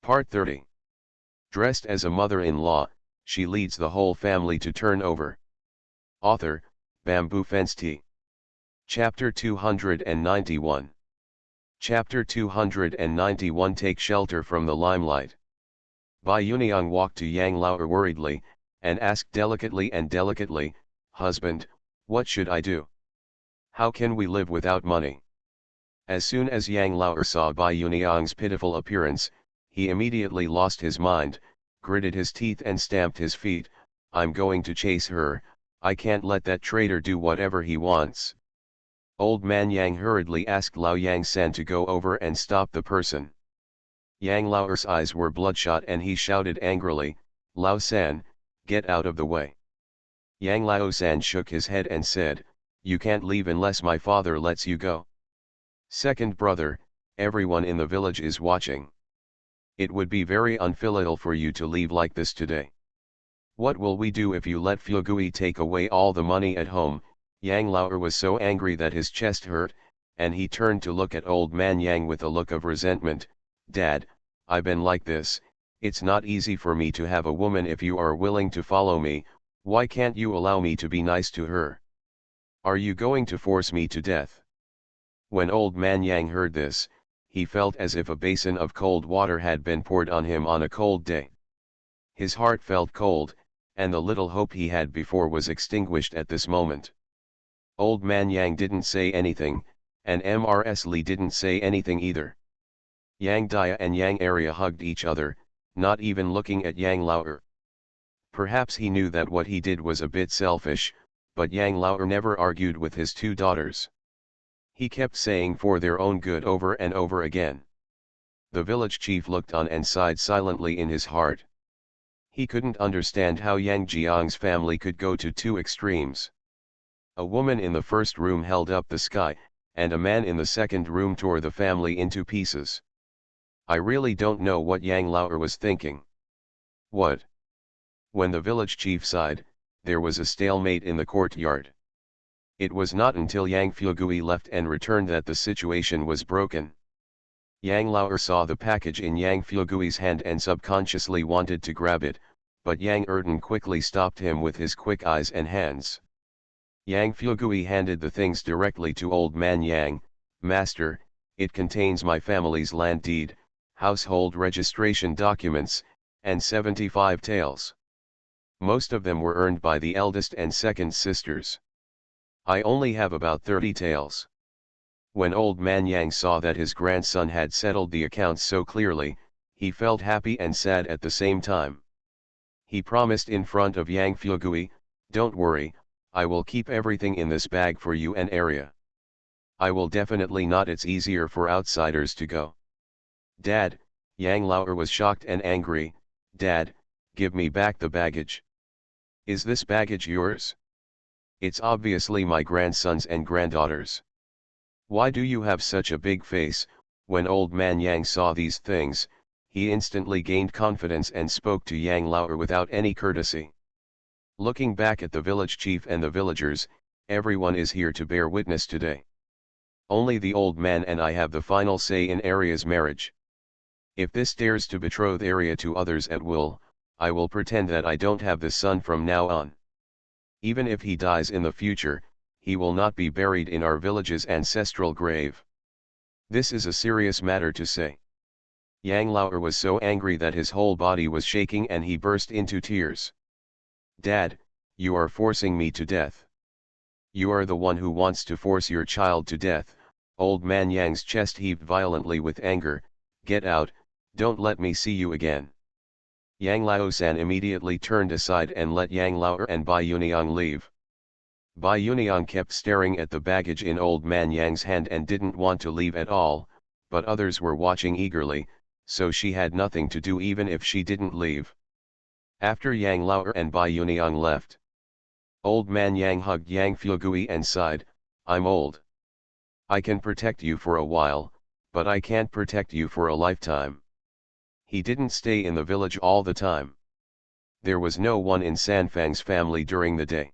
Part 30. Dressed as a mother-in-law, she leads the whole family to turn over. Author, Bamboo Fence Tea. Chapter 291. Chapter 291 Take Shelter from the Limelight. Bai Yuniang walked to Yang Lao worriedly, and asked delicately, "Husband, what should I do? How can we live without money?" As soon as Yang Lao saw Bai Yuniang's pitiful appearance, he immediately lost his mind, gritted his teeth and stamped his feet. "I'm going to chase her, I can't let that traitor do whatever he wants." Old man Yang hurriedly asked Lao Yang-san to go over and stop the person. Yang Lao's eyes were bloodshot and he shouted angrily, "Lao-san, get out of the way." Yang Lao-san shook his head and said, "You can't leave unless my father lets you go. Second brother, everyone in the village is watching. It would be very unfilial for you to leave like this today. What will we do if you let Fugui take away all the money at home?" Yang Lao was so angry that his chest hurt, and he turned to look at old man Yang with a look of resentment. "Dad, I've been like this, it's not easy for me to have a woman. If you are willing to follow me, why can't you allow me to be nice to her? Are you going to force me to death?" When old man Yang heard this, he felt as if a basin of cold water had been poured on him on a cold day. His heart felt cold, and the little hope he had before was extinguished at this moment. Old man Yang didn't say anything, and Mrs. Li didn't say anything either. Yang Dia and Yang Arya hugged each other, not even looking at Yang Lao. Perhaps he knew that what he did was a bit selfish, but Yang Lao never argued with his two daughters. He kept saying for their own good over and over again. The village chief looked on and sighed silently in his heart. He couldn't understand how Yang Jiang's family could go to two extremes. A woman in the first room held up the sky, and a man in the second room tore the family into pieces. I really don't know what Yang Lao was thinking. What? When the village chief sighed, there was a stalemate in the courtyard. It was not until Yang Fugui left and returned that the situation was broken. Yang Lao saw the package in Yang Fugui's hand and subconsciously wanted to grab it, but Yang Erden quickly stopped him with his quick eyes and hands. Yang Fugui handed the things directly to old man Yang. "Master, it contains my family's land deed, household registration documents, and 75 taels. Most of them were earned by the eldest and second sisters. I only have about 30 taels." When old man Yang saw that his grandson had settled the accounts so clearly, he felt happy and sad at the same time. He promised in front of Yang Fugui, "Don't worry, I will keep everything in this bag for you and Arya. I will definitely not. It's easier for outsiders to go." "Dad," Yang Lao was shocked and angry, "Dad, give me back the baggage." "Is this baggage yours? It's obviously my grandson's and granddaughter's. Why do you have such a big face?" When old man Yang saw these things, he instantly gained confidence and spoke to Yang Lao without any courtesy. Looking back at the village chief and the villagers, everyone is here to bear witness today. Only the old man and I have the final say in Arya's marriage. If this dares to betroth Arya to others at will, I will pretend that I don't have this son from now on. Even if he dies in the future, he will not be buried in our village's ancestral grave. This is a serious matter to say." Yang Lao was so angry that his whole body was shaking and he burst into tears. "Dad, you are forcing me to death. You are the one who wants to force your child to death." Old man Yang's chest heaved violently with anger. "Get out, don't let me see you again." Yang Lao-san immediately turned aside and let Yang Lao and Bai Yuniang leave. Bai Yuniang kept staring at the baggage in old man Yang's hand and didn't want to leave at all, but others were watching eagerly, so she had nothing to do even if she didn't leave. After Yang Lao and Bai Yuniang left, old man Yang hugged Yang Fugui and sighed, "I'm old. I can protect you for a while, but I can't protect you for a lifetime." He didn't stay in the village all the time. There was no one in Sanfang's family during the day.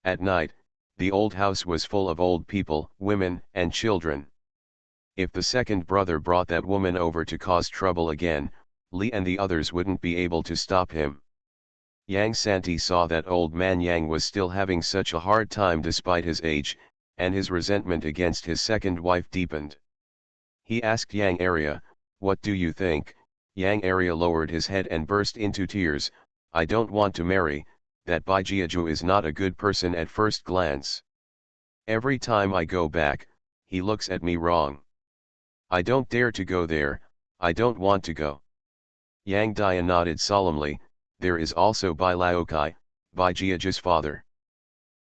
At night, the old house was full of old people, women, and children. If the second brother brought that woman over to cause trouble again, Li and the others wouldn't be able to stop him. Yang Santi saw that old man Yang was still having such a hard time despite his age, and his resentment against his second wife deepened. He asked Yang Area, "What do you think?" Yang Area lowered his head and burst into tears. "I don't want to marry, that Bai Jiaju is not a good person at first glance. Every time I go back, he looks at me wrong. I don't dare to go there, I don't want to go." Yang Dia nodded solemnly. "There is also Bai Laokai, Bai Jiaju's father.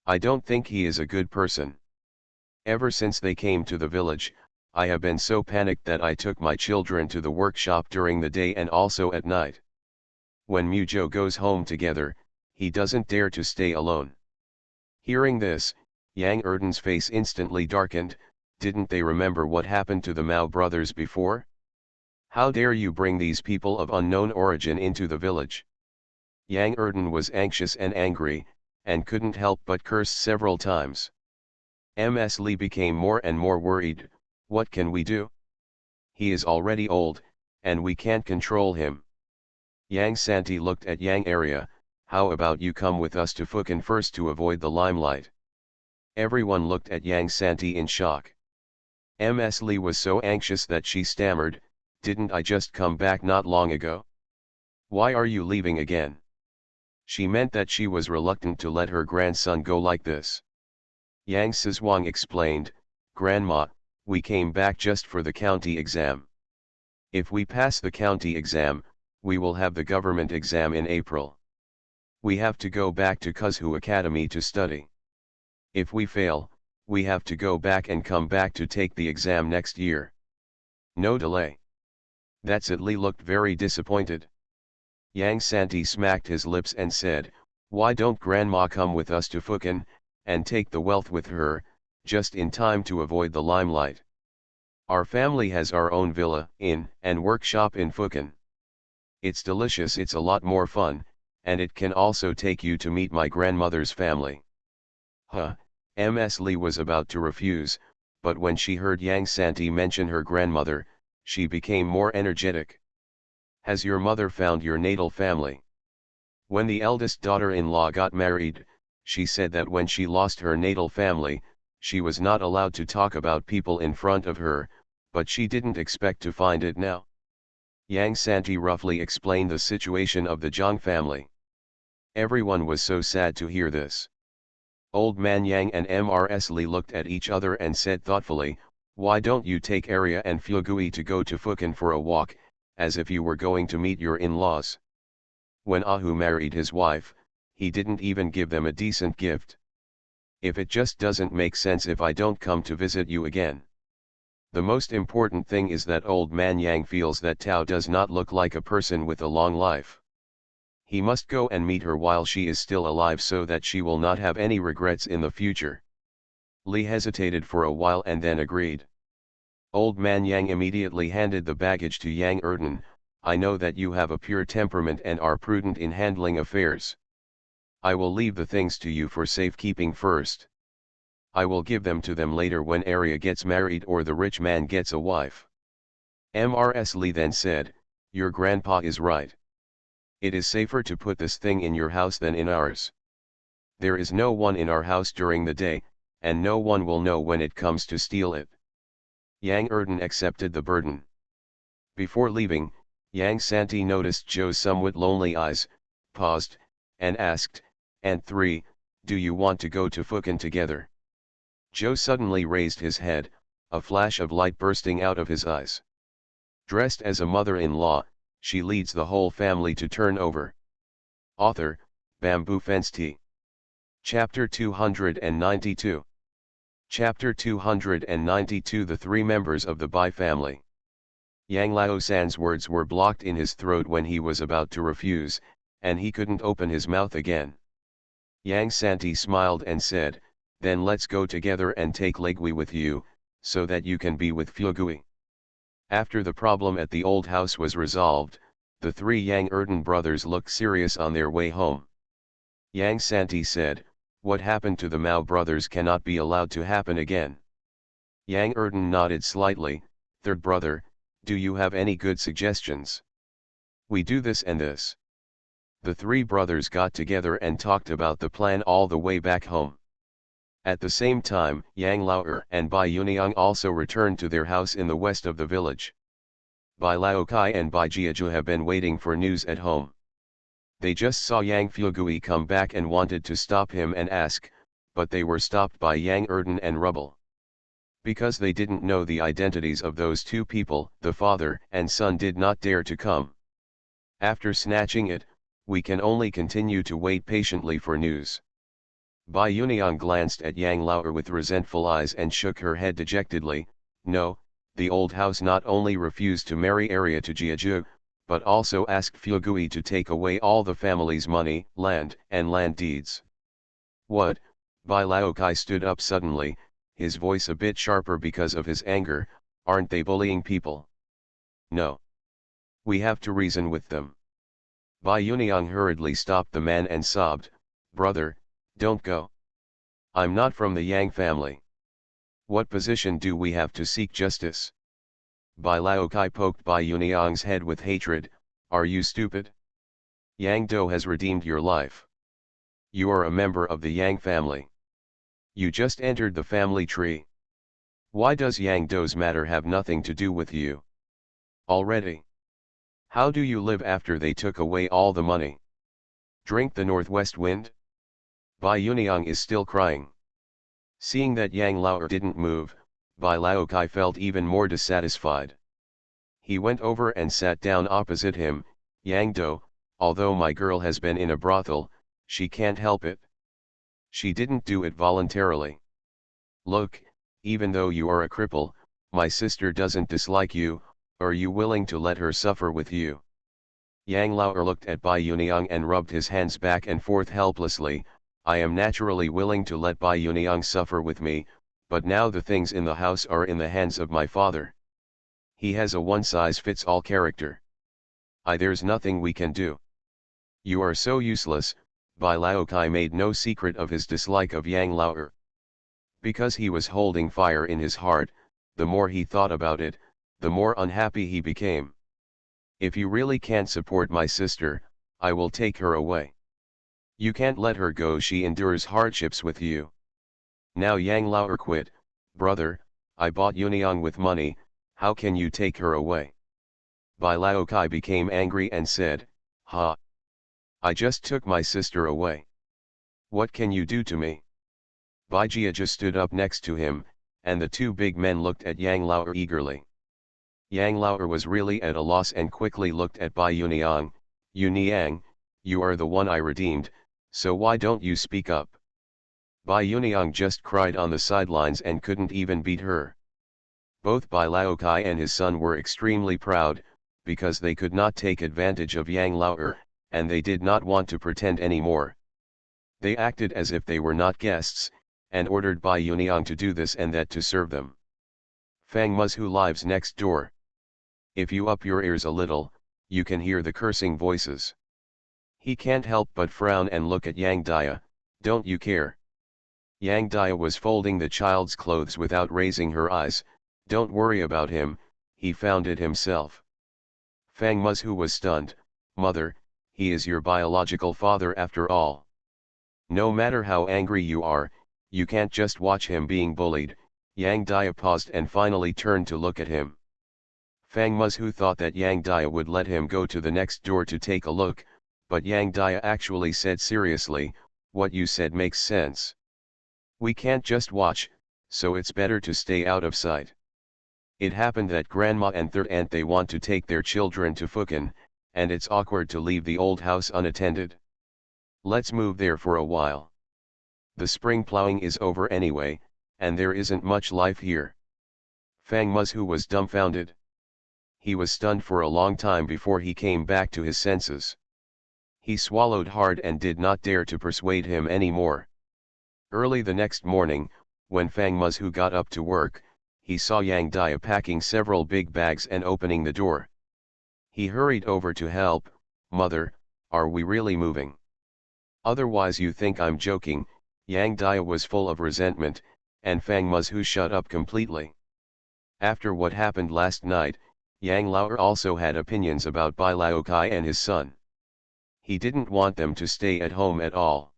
I don't think he is a good person. Ever since they came to the village, I have been so panicked that I took my children to the workshop during the day and also at night. When Mujo goes home together, he doesn't dare to stay alone." Hearing this, Yang Erden's face instantly darkened. Didn't they remember what happened to the Mao brothers before? How dare you bring these people of unknown origin into the village? Yang Erden was anxious and angry, and couldn't help but curse several times. Ms. Li became more and more worried. What can we do? He is already old, and we can't control him. Yang Santi looked at Yang Area. "How about you come with us to Fukan first to avoid the limelight?" Everyone looked at Yang Santi in shock. Ms. Li was so anxious that she stammered, "Didn't I just come back not long ago? Why are you leaving again?" She meant that she was reluctant to let her grandson go like this. Yang Sizhuang explained, "Grandma, we came back just for the county exam. If we pass the county exam, we will have the government exam in April. We have to go back to Kuzhu Academy to study. If we fail, we have to go back and come back to take the exam next year. No delay." That's it. Li looked very disappointed. Yang Santi smacked his lips and said, "Why don't Grandma come with us to Fukan, and take the wealth with her, just in time to avoid the limelight? Our family has our own villa, inn, and workshop in Fukan. It's delicious, it's a lot more fun, and it can also take you to meet my grandmother's family." Ms. Li was about to refuse, but when she heard Yang Santi mention her grandmother, she became more energetic. "Has your mother found your natal family?" When the eldest daughter-in-law got married, she said that when she lost her natal family, she was not allowed to talk about people in front of her, but she didn't expect to find it now. Yang Santi roughly explained the situation of the Zhang family. Everyone was so sad to hear this. Old man Yang and Ms. Li looked at each other and said thoughtfully, "Why don't you take Arya and Fugui to go to Fukan for a walk, as if you were going to meet your in-laws? When Ahu married his wife, he didn't even give them a decent gift. If it just doesn't make sense if I don't come to visit you again. The most important thing is that old man Yang feels that Tao does not look like a person with a long life. He must go and meet her while she is still alive so that she will not have any regrets in the future." Li hesitated for a while and then agreed. Old man Yang immediately handed the baggage to Yang Erden. "I know that you have a pure temperament and are prudent in handling affairs. I will leave the things to you for safekeeping first. I will give them to them later when Arya gets married or the rich man gets a wife." Ms. Li then said, "Your grandpa is right. It is safer to put this thing in your house than in ours. There is no one in our house during the day, and no one will know when it comes to steal it." Yang Erden accepted the burden. Before leaving, Yang Santi noticed Joe's somewhat lonely eyes, paused, and asked, "And 3, do you want to go to Fukan together?" Joe suddenly raised his head, a flash of light bursting out of his eyes. Dressed as a mother-in-law, she leads the whole family to turn over. Author, Bamboo Fence Tea. Chapter 292. Chapter 292. The 3 members of the Bai family. Yang Laosan's words were blocked in his throat when he was about to refuse, and he couldn't open his mouth again. Yang Santi smiled and said, "Then let's go together and take Legui with you, so that you can be with Fugui." After the problem at the old house was resolved, the 3 Yang Erden brothers looked serious on their way home. Yang Santi said, "What happened to the Mao brothers cannot be allowed to happen again." Yang Erden nodded slightly. "Third brother, do you have any good suggestions?" We do this and this. The three brothers got together and talked about the plan all the way back home. At the same time, Yang Lao'er and Bai Yuniang also returned to their house in the west of the village. Bai Laokai and Bai Jiaju have been waiting for news at home. They just saw Yang Fugui come back and wanted to stop him and ask, but they were stopped by Yang Erden and Rubble. Because they didn't know the identities of those two people, the father and son did not dare to come. After snatching it, we can only continue to wait patiently for news. Bai Yuniang glanced at Yang Lao'er with resentful eyes and shook her head dejectedly. No, the old house not only refused to marry Arya to Jiaju, but also asked Fugui to take away all the family's money, land, and land deeds. What? Bai Laokai stood up suddenly, his voice a bit sharper because of his anger. Aren't they bullying people? No. We have to reason with them. Bai Yuniang hurriedly stopped the man and sobbed, Brother, don't go. I'm not from the Yang family. What position do we have to seek justice? Bai Laokai poked Bai Yuniang's head with hatred. Are you stupid? Yang Do has redeemed your life. You are a member of the Yang family. You just entered the family tree. Why does Yang Do's matter have nothing to do with you? Already. How do you live after they took away all the money? Drink the northwest wind? Bai Yuniang is still crying. Seeing that Yang Lao'er didn't move, Bai Laokai felt even more dissatisfied. He went over and sat down opposite him. Yang Do, although my girl has been in a brothel, she can't help it. She didn't do it voluntarily. Look, even though you are a cripple, my sister doesn't dislike you. Are you willing to let her suffer with you? Yang Lao'er looked at Bai Yuniang and rubbed his hands back and forth helplessly. I am naturally willing to let Bai Yuniang suffer with me, but now the things in the house are in the hands of my father. He has a one-size-fits-all character. There's nothing we can do. You are so useless. Bai Laokai made no secret of his dislike of Yang Lao'er. Because he was holding fire in his heart, the more he thought about it, the more unhappy he became. If you really can't support my sister, I will take her away. You can't let her go, she endures hardships with you. Now Yang Lao'er quit. Brother, I bought Yuniang with money, how can you take her away? Bai Laokai became angry and said, Ha! I just took my sister away. What can you do to me? Bai Jiaju stood up next to him, and the two big men looked at Yang Lao'er eagerly. Yang Lao'er was really at a loss and quickly looked at Bai Yuniang. Yuniang, you are the one I redeemed, so why don't you speak up? Bai Yuniang just cried on the sidelines and couldn't even beat her. Both Bai Laokai and his son were extremely proud, because they could not take advantage of Yang Lao'er, and they did not want to pretend anymore. They acted as if they were not guests, and ordered Bai Yuniang to do this and that to serve them. Fang Muz, who lives next door. If you up your ears a little, you can hear the cursing voices. He can't help but frown and look at Yang Dia. Don't you care? Yang Dia was folding the child's clothes without raising her eyes. Don't worry about him, he found it himself. Fang Muz, who was stunned. Mother, he is your biological father after all. No matter how angry you are, you can't just watch him being bullied. Yang Dia paused and finally turned to look at him. Fang Muz, who thought that Yang Dia would let him go to the next door to take a look, but Yang Dia actually said seriously, what you said makes sense. We can't just watch, so it's better to stay out of sight. It happened that grandma and third aunt they want to take their children to Fukin, and it's awkward to leave the old house unattended. Let's move there for a while. The spring plowing is over anyway, and there isn't much life here. Fang Muz, who was dumbfounded. He was stunned for a long time before he came back to his senses. He swallowed hard and did not dare to persuade him anymore. Early the next morning, when Fang Muz, who got up to work, he saw Yang Dia packing several big bags and opening the door. He hurried over to help. Mother, are we really moving? Otherwise you think I'm joking. Yang Dia was full of resentment, and Fang Muz, who shut up completely. After what happened last night, Yang Lao also had opinions about Bai Laokai and his son. He didn't want them to stay at home at all.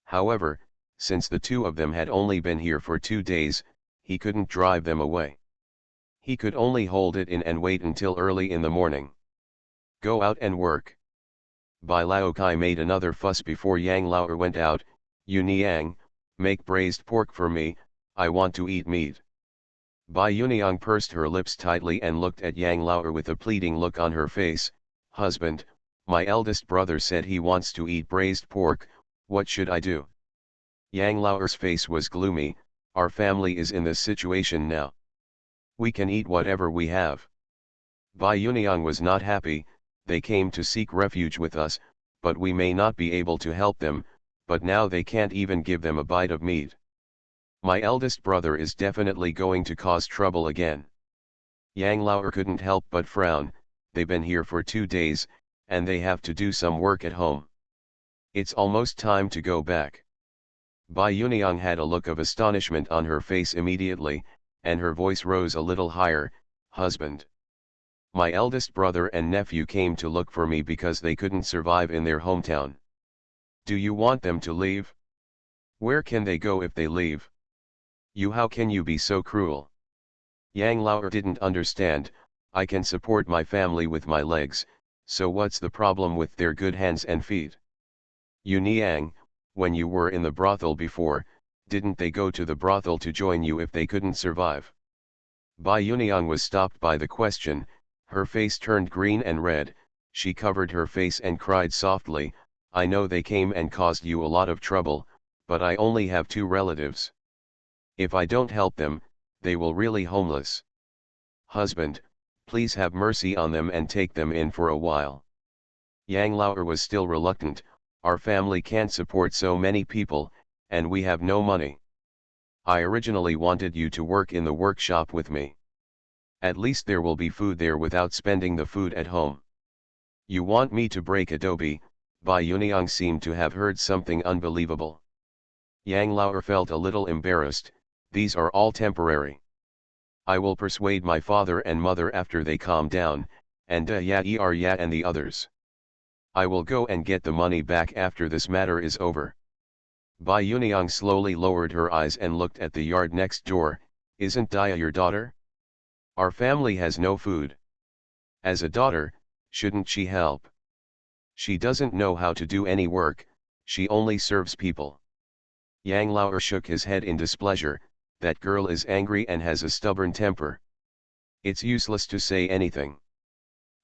However, since the two of them had only been here for 2 days, he couldn't drive them away. He could only hold it in and wait until early in the morning. Go out and work. Bai Laokai made another fuss before Yang Lao went out. "You Niang, make braised pork for me, I want to eat meat." Bai Yuniang pursed her lips tightly and looked at Yang Lao with a pleading look on her face. "Husband, my eldest brother said he wants to eat braised pork, what should I do?" Yang Lao's face was gloomy. "Our family is in this situation now. We can eat whatever we have." Bai Yuniang was not happy. "They came to seek refuge with us, but we may not be able to help them, but now they can't even give them a bite of meat. My eldest brother is definitely going to cause trouble again." Yang Lao couldn't help but frown. "They've been here for 2 days, and they have to do some work at home. It's almost time to go back." Bai Yuniang had a look of astonishment on her face immediately, and her voice rose a little higher. "Husband, my eldest brother and nephew came to look for me because they couldn't survive in their hometown. Do you want them to leave? Where can they go if they leave? How can you be so cruel?" Yang Lao didn't understand. "I can support my family with my legs, so what's the problem with their good hands and feet? You Niang, when you were in the brothel before, didn't they go to the brothel to join you if they couldn't survive?" Bai Yuniang was stopped by the question. Her face turned green and red. She covered her face and cried softly. "I know they came and caused you a lot of trouble, but I only have 2 relatives. If I don't help them, they will really homeless. Husband, please have mercy on them and take them in for a while." Yang Lao was still reluctant. "Our family can't support so many people, and we have no money. I originally wanted you to work in the workshop with me. At least there will be food there without spending the food at home. You want me to break adobe?" Bai Yuniang seemed to have heard something unbelievable. Yang Lao felt a little embarrassed. "These are all temporary. I will persuade my father and mother after they calm down, and Ya and the others. I will go and get the money back after this matter is over." Bai Yuniang slowly lowered her eyes and looked at the yard next door. "Isn't Dia your daughter? Our family has no food. As a daughter, shouldn't she help? She doesn't know how to do any work, she only serves people." Yang Lao shook his head in displeasure. "That girl is angry and has a stubborn temper. It's useless to say anything."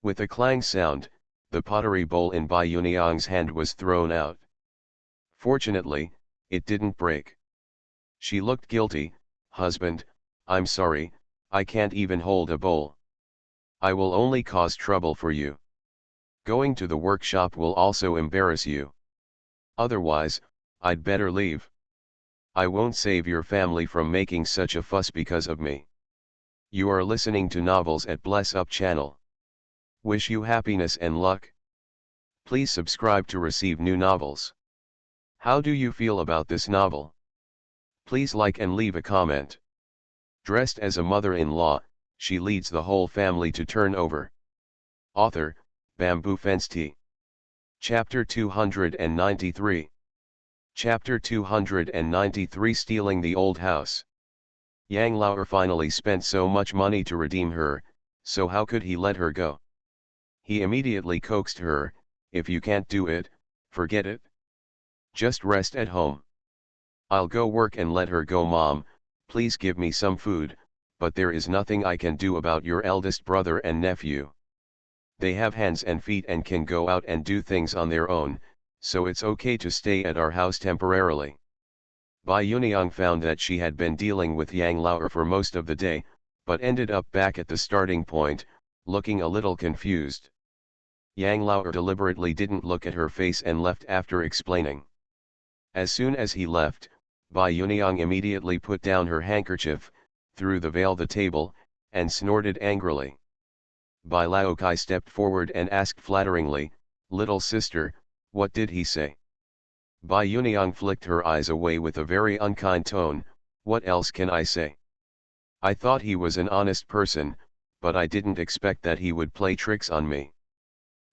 With a clang sound, the pottery bowl in Bai Yuniang's hand was thrown out. Fortunately, it didn't break. She looked guilty. "Husband, I'm sorry, I can't even hold a bowl. I will only cause trouble for you. Going to the workshop will also embarrass you. Otherwise, I'd better leave. I won't save your family from making such a fuss because of me." You are listening to Novels at Bless Up channel. Wish you happiness and luck. Please subscribe to receive new novels. How do you feel about this novel? Please like and leave a comment. Dressed as a mother-in-law, she leads the whole family to turn over. Author, Bamboo Fensti. Chapter 293. Chapter 293 Stealing the Old House. Yang Lao finally spent so much money to redeem her, so how could he let her go? He immediately coaxed her. "If you can't do it, forget it. Just rest at home. I'll go work and let her go. Mom, please give me some food, but there is nothing I can do about your eldest brother and nephew. They have hands and feet and can go out and do things on their own, so it's okay to stay at our house temporarily." Bai Yuniang found that she had been dealing with Yang Lao for most of the day, but ended up back at the starting point, looking a little confused. Yang Lao deliberately didn't look at her face and left after explaining. As soon as he left, Bai Yuniang immediately put down her handkerchief, threw the veil the table, and snorted angrily. Bai Laokai stepped forward and asked flatteringly, "Little sister, what did he say?" Bai Yuniang flicked her eyes away with a very unkind tone. "What else can I say? I thought he was an honest person, but I didn't expect that he would play tricks on me.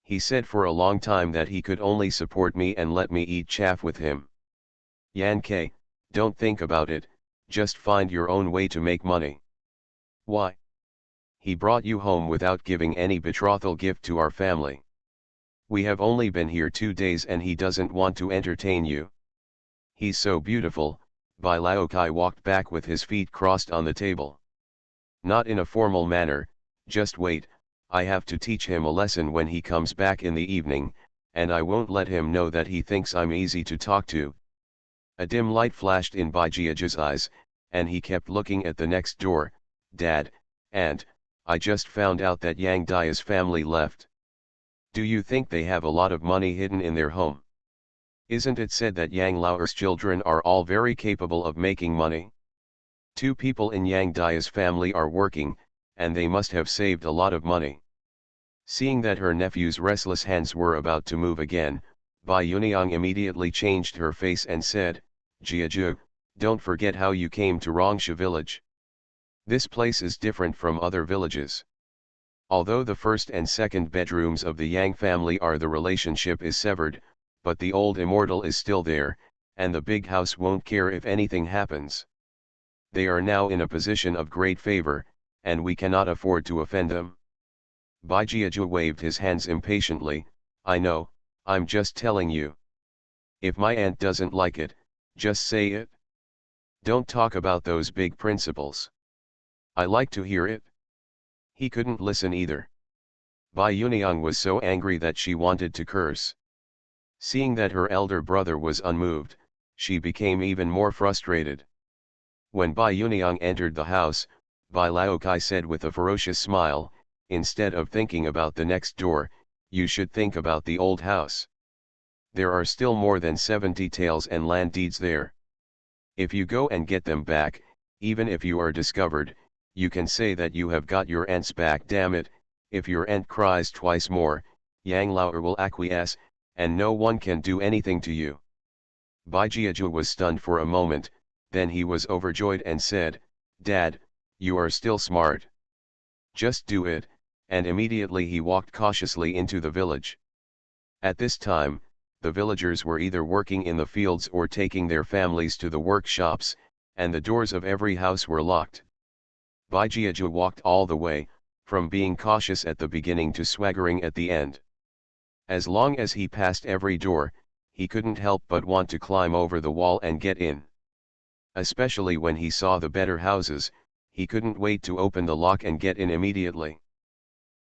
He said for a long time that he could only support me and let me eat chaff with him. Yan Ke, don't think about it, just find your own way to make money. Why? He brought you home without giving any betrothal gift to our family. We have only been here 2 days and he doesn't want to entertain you. He's so beautiful. Bai Laokai walked back with his feet crossed on the table. Not in a formal manner, just wait, I have to teach him a lesson when he comes back in the evening, and I won't let him know that he thinks I'm easy to talk to. A dim light flashed in Bai Jiaji's eyes, and he kept looking at the next door. Dad, Aunt, I just found out that Yang Dia's family left. Do you think they have a lot of money hidden in their home? Isn't it said that Yang Lao's children are all very capable of making money? 2 people in Yang Dia's family are working, and they must have saved a lot of money. Seeing that her nephew's restless hands were about to move again, Bai Yuniang immediately changed her face and said, Jiaju, don't forget how you came to Rongsha village. This place is different from other villages. Although the first and second bedrooms of the Yang family are the relationship is severed, but the old immortal is still there, and the big house won't care if anything happens. They are now in a position of great favor, and we cannot afford to offend them. Bai Jiaju waved his hands impatiently, I know, I'm just telling you. If my aunt doesn't like it, just say it. Don't talk about those big principles. I like to hear it. He couldn't listen either. Bai Yuniang was so angry that she wanted to curse. Seeing that her elder brother was unmoved, she became even more frustrated. When Bai Yuniang entered the house, Bai Laokai said with a ferocious smile, instead of thinking about the next door, you should think about the old house. There are still more than 70 taels and land deeds there. If you go and get them back, even if you are discovered, you can say that you have got your aunts back. Damn it, if your aunt cries twice more, Yang Lao will acquiesce, and no one can do anything to you. Bai Jiaju was stunned for a moment, then he was overjoyed and said, Dad, you are still smart. Just do it, and immediately he walked cautiously into the village. At this time, the villagers were either working in the fields or taking their families to the workshops, and the doors of every house were locked. Bai Jiaju walked all the way, from being cautious at the beginning to swaggering at the end. As long as he passed every door, he couldn't help but want to climb over the wall and get in. Especially when he saw the better houses, he couldn't wait to open the lock and get in immediately.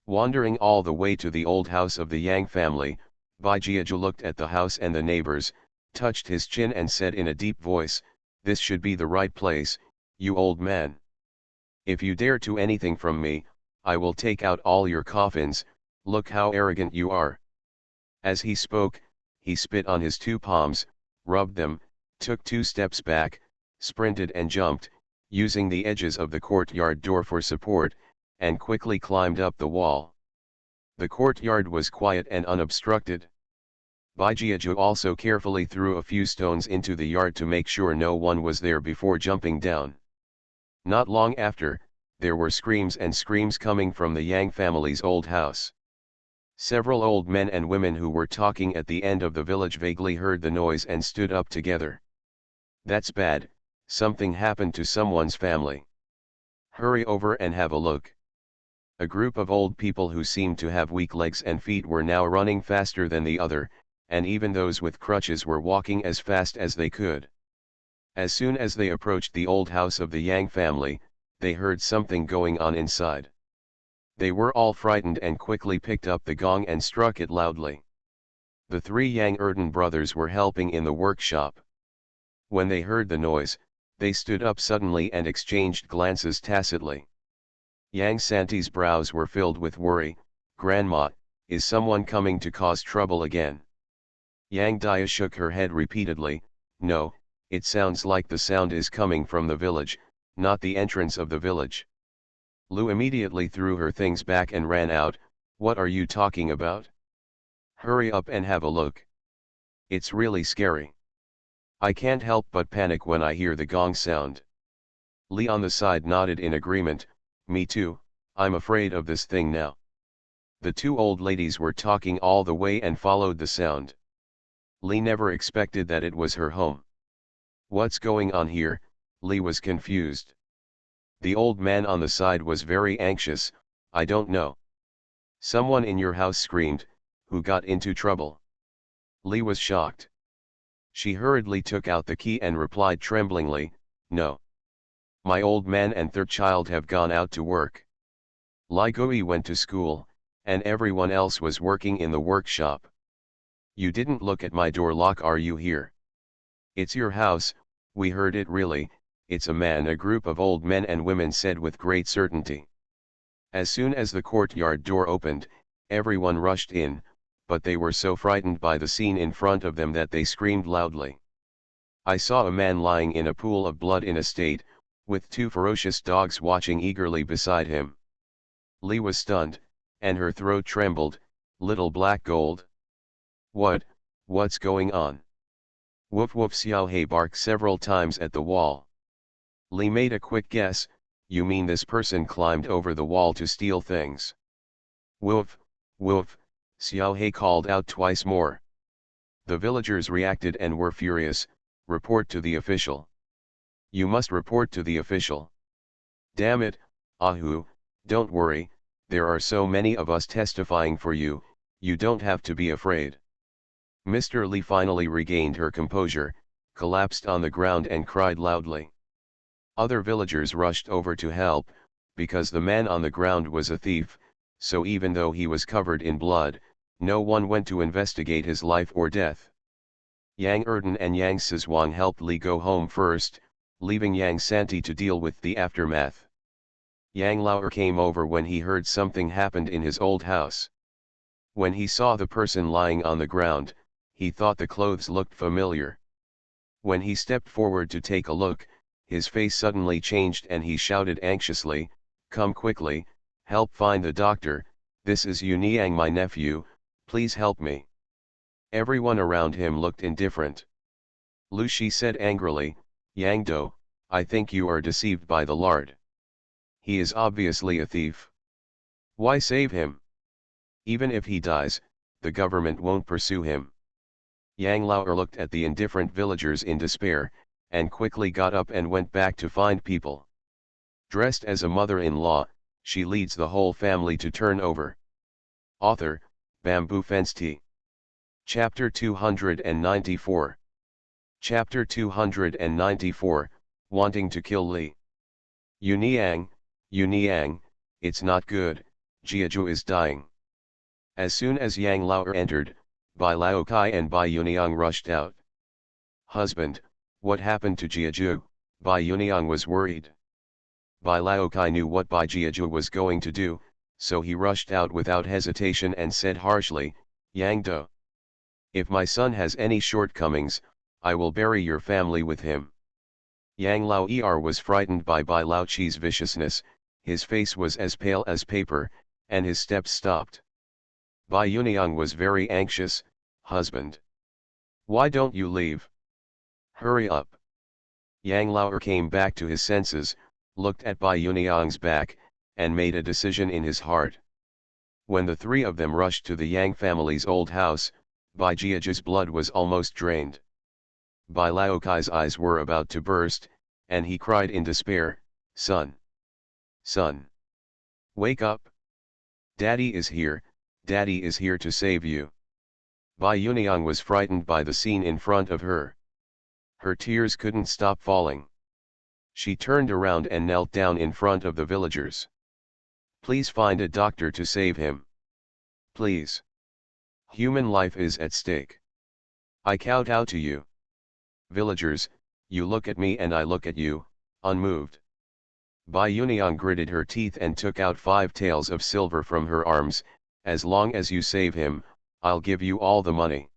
Wandering all the way to the old house of the Yang family, Bai Jiaju looked at the house and the neighbors, touched his chin and said in a deep voice, this should be the right place, you old man. If you dare to anything from me, I will take out all your coffins, look how arrogant you are. As he spoke, he spit on his 2 palms, rubbed them, took 2 steps back, sprinted and jumped, using the edges of the courtyard door for support, and quickly climbed up the wall. The courtyard was quiet and unobstructed. Bai Jiaju also carefully threw a few stones into the yard to make sure no one was there before jumping down. Not long after, there were screams and screams coming from the Yang family's old house. Several old men and women who were talking at the end of the village vaguely heard the noise and stood up together. That's bad, something happened to someone's family. Hurry over and have a look. A group of old people who seemed to have weak legs and feet were now running faster than the other, and even those with crutches were walking as fast as they could. As soon as they approached the old house of the Yang family, they heard something going on inside. They were all frightened and quickly picked up the gong and struck it loudly. The 3 Yang Erden brothers were helping in the workshop. When they heard the noise, they stood up suddenly and exchanged glances tacitly. Yang Santi's brows were filled with worry. Grandma, is someone coming to cause trouble again? Yang Dia shook her head repeatedly. No, it sounds like the sound is coming from the village, not the entrance of the village. Lu immediately threw her things back and ran out. What are you talking about? Hurry up and have a look. It's really scary. I can't help but panic when I hear the gong sound. Li on the side nodded in agreement. Me too, I'm afraid of this thing now. The two old ladies were talking all the way and followed the sound. Li never expected that it was her home. What's going on here? Li was confused. The old man on the side was very anxious. I don't know. Someone in your house screamed. Who got into trouble? Li was shocked. She hurriedly took out the key and replied tremblingly, no. My old man and third child have gone out to work. Li Gui went to school, and everyone else was working in the workshop. You didn't look at my door lock, are you here? It's your house, we heard it. Really, it's a man, a group of old men and women said with great certainty. As soon as the courtyard door opened, everyone rushed in, but they were so frightened by the scene in front of them that they screamed loudly. I saw a man lying in a pool of blood in a state, with two ferocious dogs watching eagerly beside him. Li was stunned, and her throat trembled. Little Black Gold? What's going on? Woof woof. Xiao He barked several times at the wall. Li made a quick guess. You mean this person climbed over the wall to steal things? Woof, woof, Xiao He called out twice more. The villagers reacted and were furious. Report to the official. You must report to the official. Damn it, Ahu, don't worry, there are so many of us testifying for you, you don't have to be afraid. Mr. Li finally regained her composure, collapsed on the ground and cried loudly. Other villagers rushed over to help, because the man on the ground was a thief, so even though he was covered in blood, no one went to investigate his life or death. Yang Erden and Yang Sizhuang helped Li go home first, leaving Yang Santi to deal with the aftermath. Yang Lauer came over when he heard something happened in his old house. When he saw the person lying on the ground, he thought the clothes looked familiar. When he stepped forward to take a look, his face suddenly changed and he shouted anxiously, "Come quickly, help find the doctor, this is Yuniang, my nephew, please help me." Everyone around him looked indifferent. Lu Shi said angrily, "Yang Do, I think you are deceived by the lard. He is obviously a thief. Why save him? Even if he dies, the government won't pursue him." Yang Lauer looked at the indifferent villagers in despair, and quickly got up and went back to find people. Dressed as a mother-in-law, she leads the whole family to turn over. Author, Bamboo Fence Tea. Chapter 294. Chapter 294, Wanting to Kill Li. Yuniang, it's not good, Jiaju is dying. As soon as Yang Lauer entered, Bai Laokai and Bai Yuniang rushed out. Husband, what happened to Jiaju? Bai Yuniang was worried. Bai Laokai knew what Bai Jiaju was going to do, so he rushed out without hesitation and said harshly, Yang Do. If my son has any shortcomings, I will bury your family with him. Yang Lao Er was frightened by Bai Lao Chi's viciousness, his face was as pale as paper, and his steps stopped. Bai Yuniang was very anxious, husband. Why don't you leave? Hurry up. Yang Lao came back to his senses, looked at Bai Yuniang's back, and made a decision in his heart. When the three of them rushed to the Yang family's old house, Bai Jiaju's blood was almost drained. Bai Laokai's eyes were about to burst, and he cried in despair, Son! Son! Wake up! Daddy is here to save you. Bai Yuniang was frightened by the scene in front of her. Her tears couldn't stop falling. She turned around and knelt down in front of the villagers. Please find a doctor to save him. Please. Human life is at stake. I kowtow to you. Villagers, you look at me and I look at you, unmoved. Bai Yuniang gritted her teeth and took out 5 taels of silver from her arms. As long as you save him, I'll give you all the money.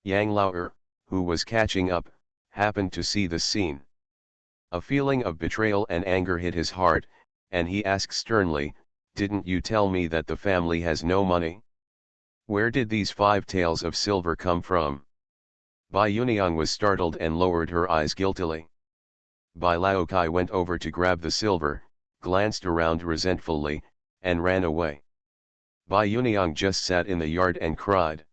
Yang Lao, who was catching up, happened to see the scene. A feeling of betrayal and anger hit his heart, and he asked sternly, Didn't you tell me that the family has no money? Where did these 5 taels of silver come from? Bai Yuniang was startled and lowered her eyes guiltily. Bai Laokai went over to grab the silver, glanced around resentfully, and ran away. Bai Yuniang just sat in the yard and cried.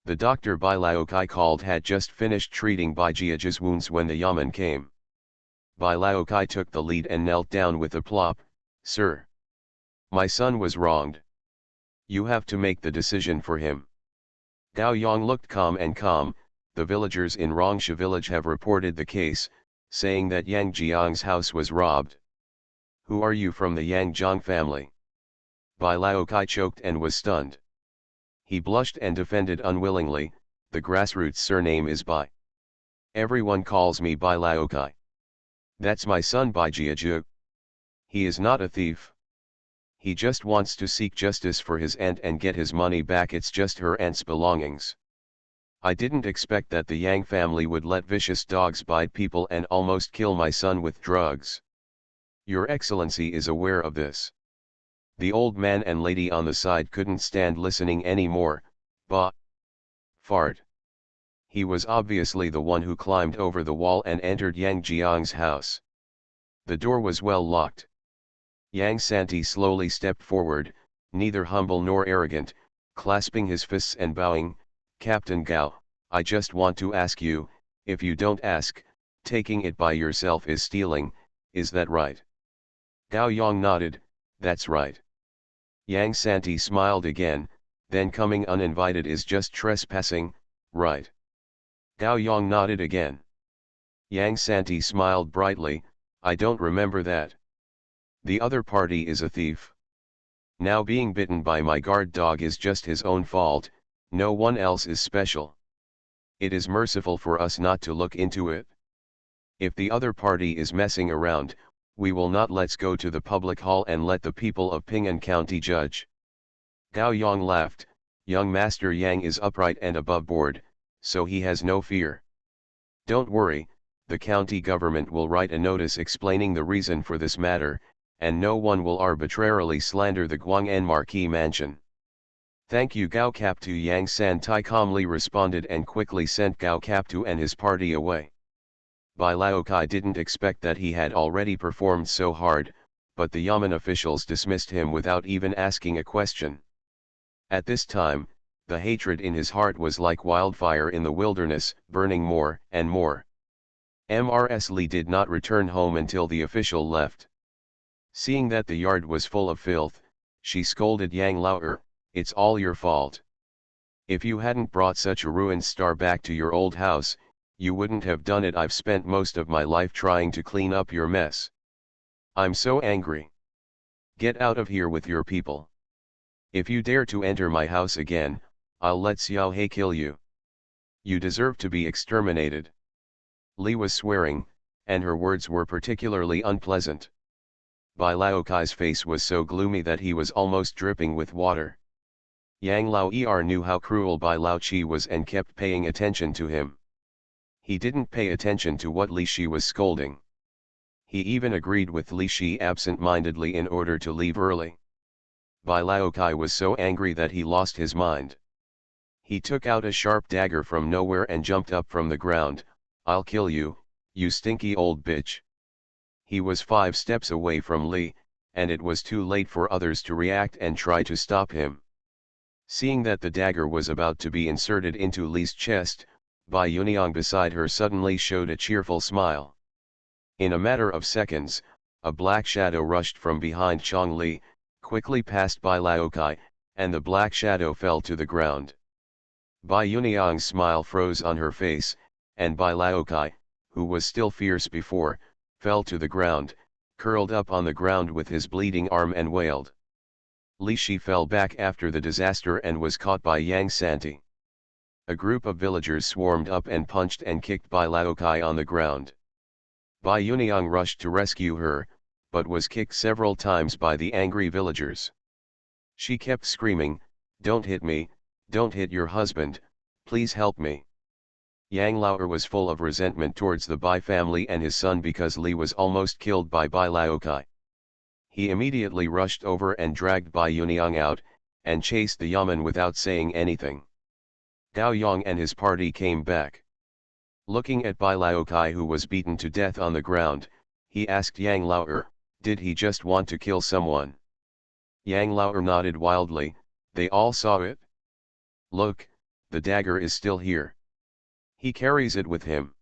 The doctor Bai Laokai called had just finished treating Bai Jiaji's wounds when the yamen came. Bai Laokai took the lead and knelt down with a plop. "Sir, my son was wronged. You have to make the decision for him." Gao Yang looked calm. The villagers in Rongsha village have reported the case, saying that Yang Jiang's house was robbed. "Who are you from the Yang Jiang family?" Bai Laokai choked and was stunned. He blushed and defended unwillingly, "The grassroots surname is Bai. Everyone calls me Bai Laokai. That's my son Bai Jiaju. He is not a thief. He just wants to seek justice for his aunt and get his money back. It's just her aunt's belongings. I didn't expect that the Yang family would let vicious dogs bite people and almost kill my son with drugs. Your Excellency is aware of this." The old man and lady on the side couldn't stand listening anymore. Bah! Fart! He was obviously the one who climbed over the wall and entered Yang Jiang's house. The door was well locked. Yang Santi slowly stepped forward, neither humble nor arrogant, clasping his fists and bowing. "Captain Gao, I just want to ask you, if you don't ask, taking it by yourself is stealing, is that right?" Gao Yang nodded, "That's right." Yang Santi smiled again, "Then coming uninvited is just trespassing, right?" Gao Yang nodded again. Yang Santi smiled brightly, "I don't remember that. The other party is a thief. Now being bitten by my guard dog is just his own fault, no one else is special. It is merciful for us not to look into it. If the other party is messing around, we will not. Let's go to the public hall and let the people of Ping'an County judge." Gao Yang laughed, "Young Master Yang is upright and above board, so he has no fear. Don't worry, the county government will write a notice explaining the reason for this matter, and no one will arbitrarily slander the Guang'an Marquis mansion." "Thank you Gao Captu," Yang Santai calmly responded and quickly sent Gao Captu and his party away. Bai Laokai didn't expect that he had already performed so hard, but the yamen officials dismissed him without even asking a question. At this time, the hatred in his heart was like wildfire in the wilderness, burning more and more. Mrs. Li did not return home until the official left. Seeing that the yard was full of filth, she scolded Yang Lao, "It's all your fault. If you hadn't brought such a ruined star back to your old house, you wouldn't have done it. I've spent most of my life trying to clean up your mess. I'm so angry. Get out of here with your people. If you dare to enter my house again, I'll let Xiao He kill you. You deserve to be exterminated." Li was swearing, and her words were particularly unpleasant. Bai Laokai's face was so gloomy that he was almost dripping with water. Yang Lao knew how cruel Bai Laoqi was and kept paying attention to him. He didn't pay attention to what Li Shi was scolding. He even agreed with Li Shi absent-mindedly in order to leave early. Bai Laokai was so angry that he lost his mind. He took out a sharp dagger from nowhere and jumped up from the ground. "I'll kill you, you stinky old bitch." He was 5 steps away from Li, and it was too late for others to react and try to stop him. Seeing that the dagger was about to be inserted into Li's chest, Bai Yuniang beside her suddenly showed a cheerful smile. In a matter of seconds, a black shadow rushed from behind Chong Li, quickly passed Bai Laokai, and the black shadow fell to the ground. Bai Yuniang's smile froze on her face, and Bai Laokai, who was still fierce before, fell to the ground, curled up on the ground with his bleeding arm and wailed. Li Shi fell back after the disaster and was caught by Yang Santi. A group of villagers swarmed up and punched and kicked Bai Laokai on the ground. Bai Yuniang rushed to rescue her, but was kicked several times by the angry villagers. She kept screaming, "Don't hit me, don't hit your husband, please help me." Yang Lao was full of resentment towards the Bai family and his son because Li was almost killed by Bai Laokai. He immediately rushed over and dragged Bai Yuniang out, and chased the yamen without saying anything. Gao Yang and his party came back. Looking at Bai Laokai who was beaten to death on the ground, he asked Yang Lao, "Did he just want to kill someone?" Yang Lao nodded wildly, they all saw it? Look, the dagger is still here. He carries it with him.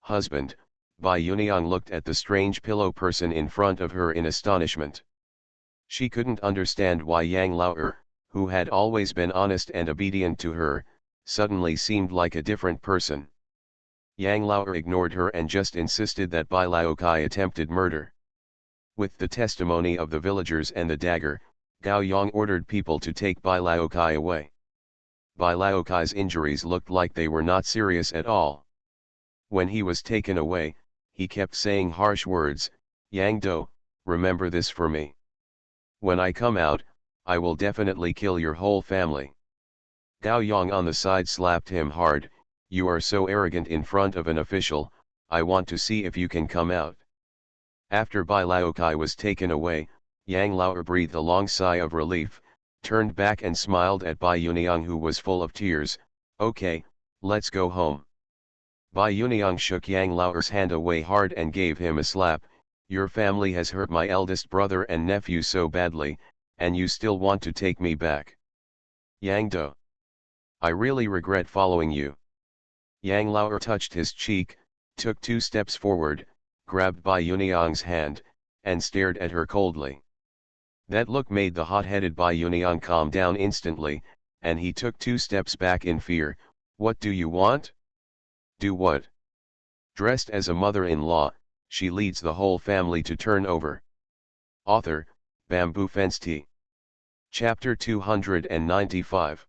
Husband, Bai Yuniang looked at the strange pillow person in front of her in astonishment. She couldn't understand why Yang Lao, who had always been honest and obedient to her, suddenly seemed like a different person. Yang Lao ignored her and just insisted that Bai Laokai attempted murder. With the testimony of the villagers and the dagger, Gao Yang ordered people to take Bai Laokai away. Bai Laokai's injuries looked like they were not serious at all. When he was taken away, he kept saying harsh words, Yang Do, remember this for me. When I come out, I will definitely kill your whole family. Gao Yang on the side slapped him hard, you are so arrogant in front of an official, I want to see if you can come out. After Bai Laokai was taken away, Yang Lao breathed a long sigh of relief, turned back and smiled at Bai Yuniang who was full of tears, okay, let's go home. Bai Yuniang shook Yang Lao's hand away hard and gave him a slap, your family has hurt my eldest brother and nephew so badly, and you still want to take me back. Yang Do. I really regret following you. Yang Lao touched his cheek, took 2 steps forward, grabbed Bai Yuniang's hand, and stared at her coldly. That look made the hot-headed Bai Yuniang calm down instantly, and he took 2 steps back in fear, what do you want? Do what? Dressed as a mother-in-law, she leads the whole family to turn over. Author, Bamboo Fensti. Chapter 295.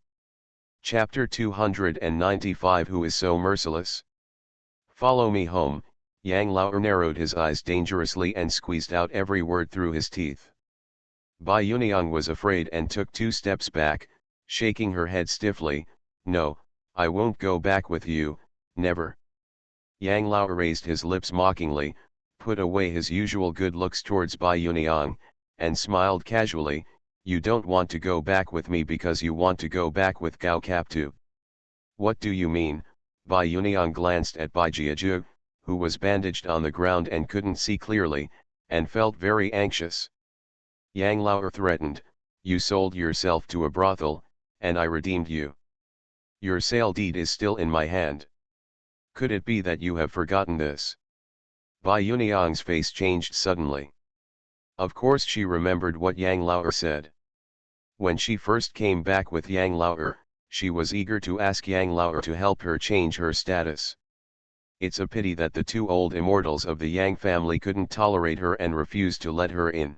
Chapter 295 Who is so merciless? Follow me home, Yang Lao narrowed his eyes dangerously and squeezed out every word through his teeth. Bai Yuniang was afraid and took 2 steps back, shaking her head stiffly, no, I won't go back with you, never. Yang Lao raised his lips mockingly, put away his usual good looks towards Bai Yuniang, and smiled casually, you don't want to go back with me because you want to go back with Gao Kaptu. What do you mean? Bai Yuniang glanced at Bai Jiaju, who was bandaged on the ground and couldn't see clearly, and felt very anxious. Yang Lao threatened, you sold yourself to a brothel, and I redeemed you. Your sale deed is still in my hand. Could it be that you have forgotten this? Bai Yuniang's face changed suddenly. Of course she remembered what Yang Lao said. When she first came back with Yang Lao, she was eager to ask Yang Lao to help her change her status. It's a pity that the 2 old immortals of the Yang family couldn't tolerate her and refused to let her in.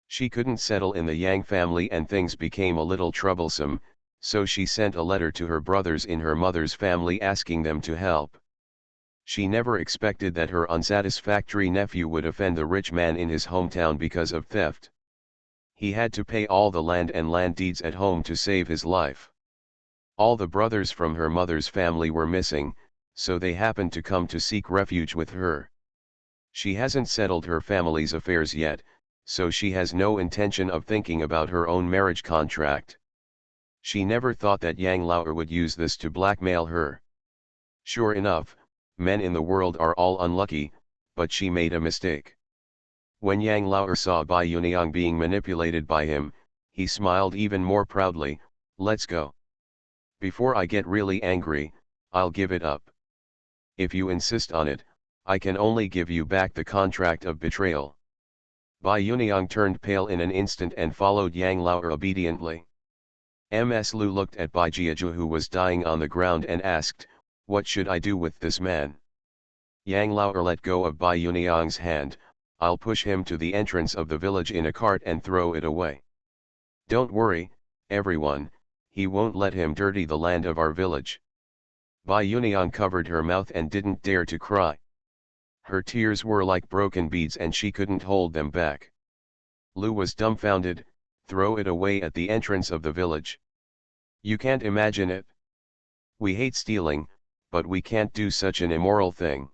She couldn't settle in the Yang family and things became a little troublesome, so she sent a letter to her brothers in her mother's family asking them to help. She never expected that her unsatisfactory nephew would offend the rich man in his hometown because of theft. He had to pay all the land and land deeds at home to save his life. All the brothers from her mother's family were missing, so they happened to come to seek refuge with her. She hasn't settled her family's affairs yet, so she has no intention of thinking about her own marriage contract. She never thought that Yang Lao would use this to blackmail her. Sure enough, men in the world are all unlucky, but she made a mistake. When Yang Lao saw Bai Yuniang being manipulated by him, he smiled even more proudly, let's go. Before I get really angry, I'll give it up. If you insist on it, I can only give you back the contract of betrayal. Bai Yuniang turned pale in an instant and followed Yang Lao obediently. Ms. Lu looked at Bai Jiaju who was dying on the ground and asked, what should I do with this man? Yang Lao let go of Bai Yuniang's hand, I'll push him to the entrance of the village in a cart and throw it away. Don't worry, everyone, he won't let him dirty the land of our village. Bai Yuniang covered her mouth and didn't dare to cry. Her tears were like broken beads and she couldn't hold them back. Lu was dumbfounded, throw it away at the entrance of the village. You can't imagine it. We hate stealing, but we can't do such an immoral thing.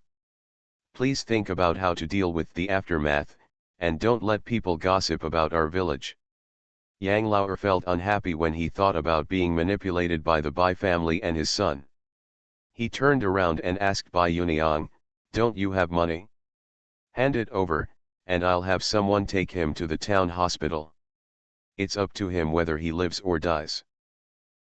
Please think about how to deal with the aftermath, and don't let people gossip about our village. Yang Lao felt unhappy when he thought about being manipulated by the Bai family and his son. He turned around and asked Bai Yuniang, don't you have money? Hand it over, and I'll have someone take him to the town hospital. It's up to him whether he lives or dies.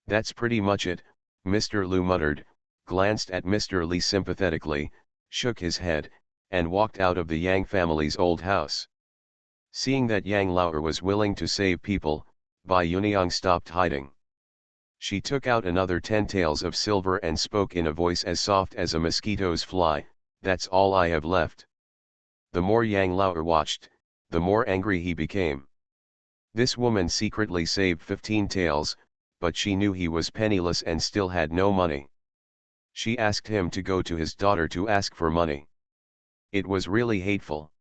That's pretty much it, Mr. Liu muttered, glanced at Mr. Li sympathetically, shook his head, and walked out of the Yang family's old house. Seeing that Yang Lao was willing to save people, Bai Yuniang stopped hiding. She took out another 10 taels of silver and spoke in a voice as soft as a mosquito's fly, "That's all I have left." The more Yang Lao watched, the more angry he became. This woman secretly saved 15 taels, but she knew he was penniless and still had no money. She asked him to go to his daughter to ask for money. It was really hateful.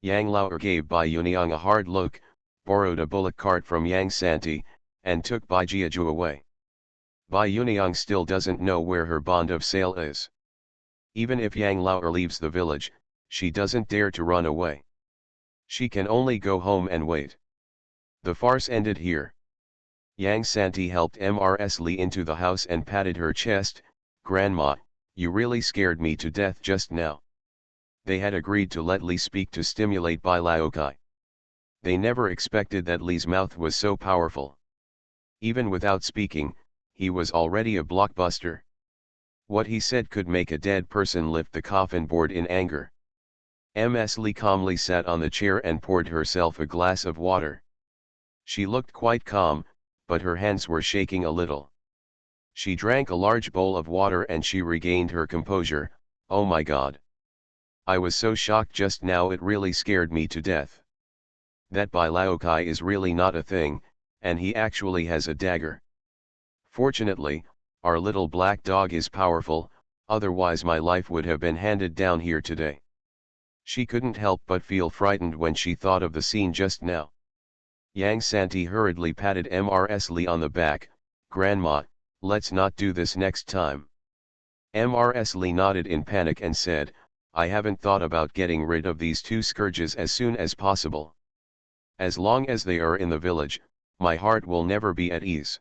Yang Lao gave Bai Yuniang a hard look, borrowed a bullock cart from Yang Santi, and took Bai Jiaju away. Bai Yuniang still doesn't know where her bond of sale is. Even if Yang Lao leaves the village, she doesn't dare to run away. She can only go home and wait. The farce ended here. Yang Santi helped Mrs. Li into the house and patted her chest. "Grandma, you really scared me to death just now." They had agreed to let Li speak to stimulate Bai Laokai. They never expected that Li's mouth was so powerful. Even without speaking, he was already a blockbuster. What he said could make a dead person lift the coffin board in anger. Ms. Li calmly sat on the chair and poured herself a glass of water. She looked quite calm, but her hands were shaking a little. She drank a large bowl of water and she regained her composure. "Oh my God. I was so shocked just now, it really scared me to death. That Bai Laokai is really not a thing, and he actually has a dagger. Fortunately, our little black dog is powerful, otherwise my life would have been handed down here today." She couldn't help but feel frightened when she thought of the scene just now. Yang Santi hurriedly patted Mrs. Li on the back. "Grandma, let's not do this next time." Mrs. Li nodded in panic and said, "I haven't thought about getting rid of these two scourges as soon as possible. As long as they are in the village, my heart will never be at ease.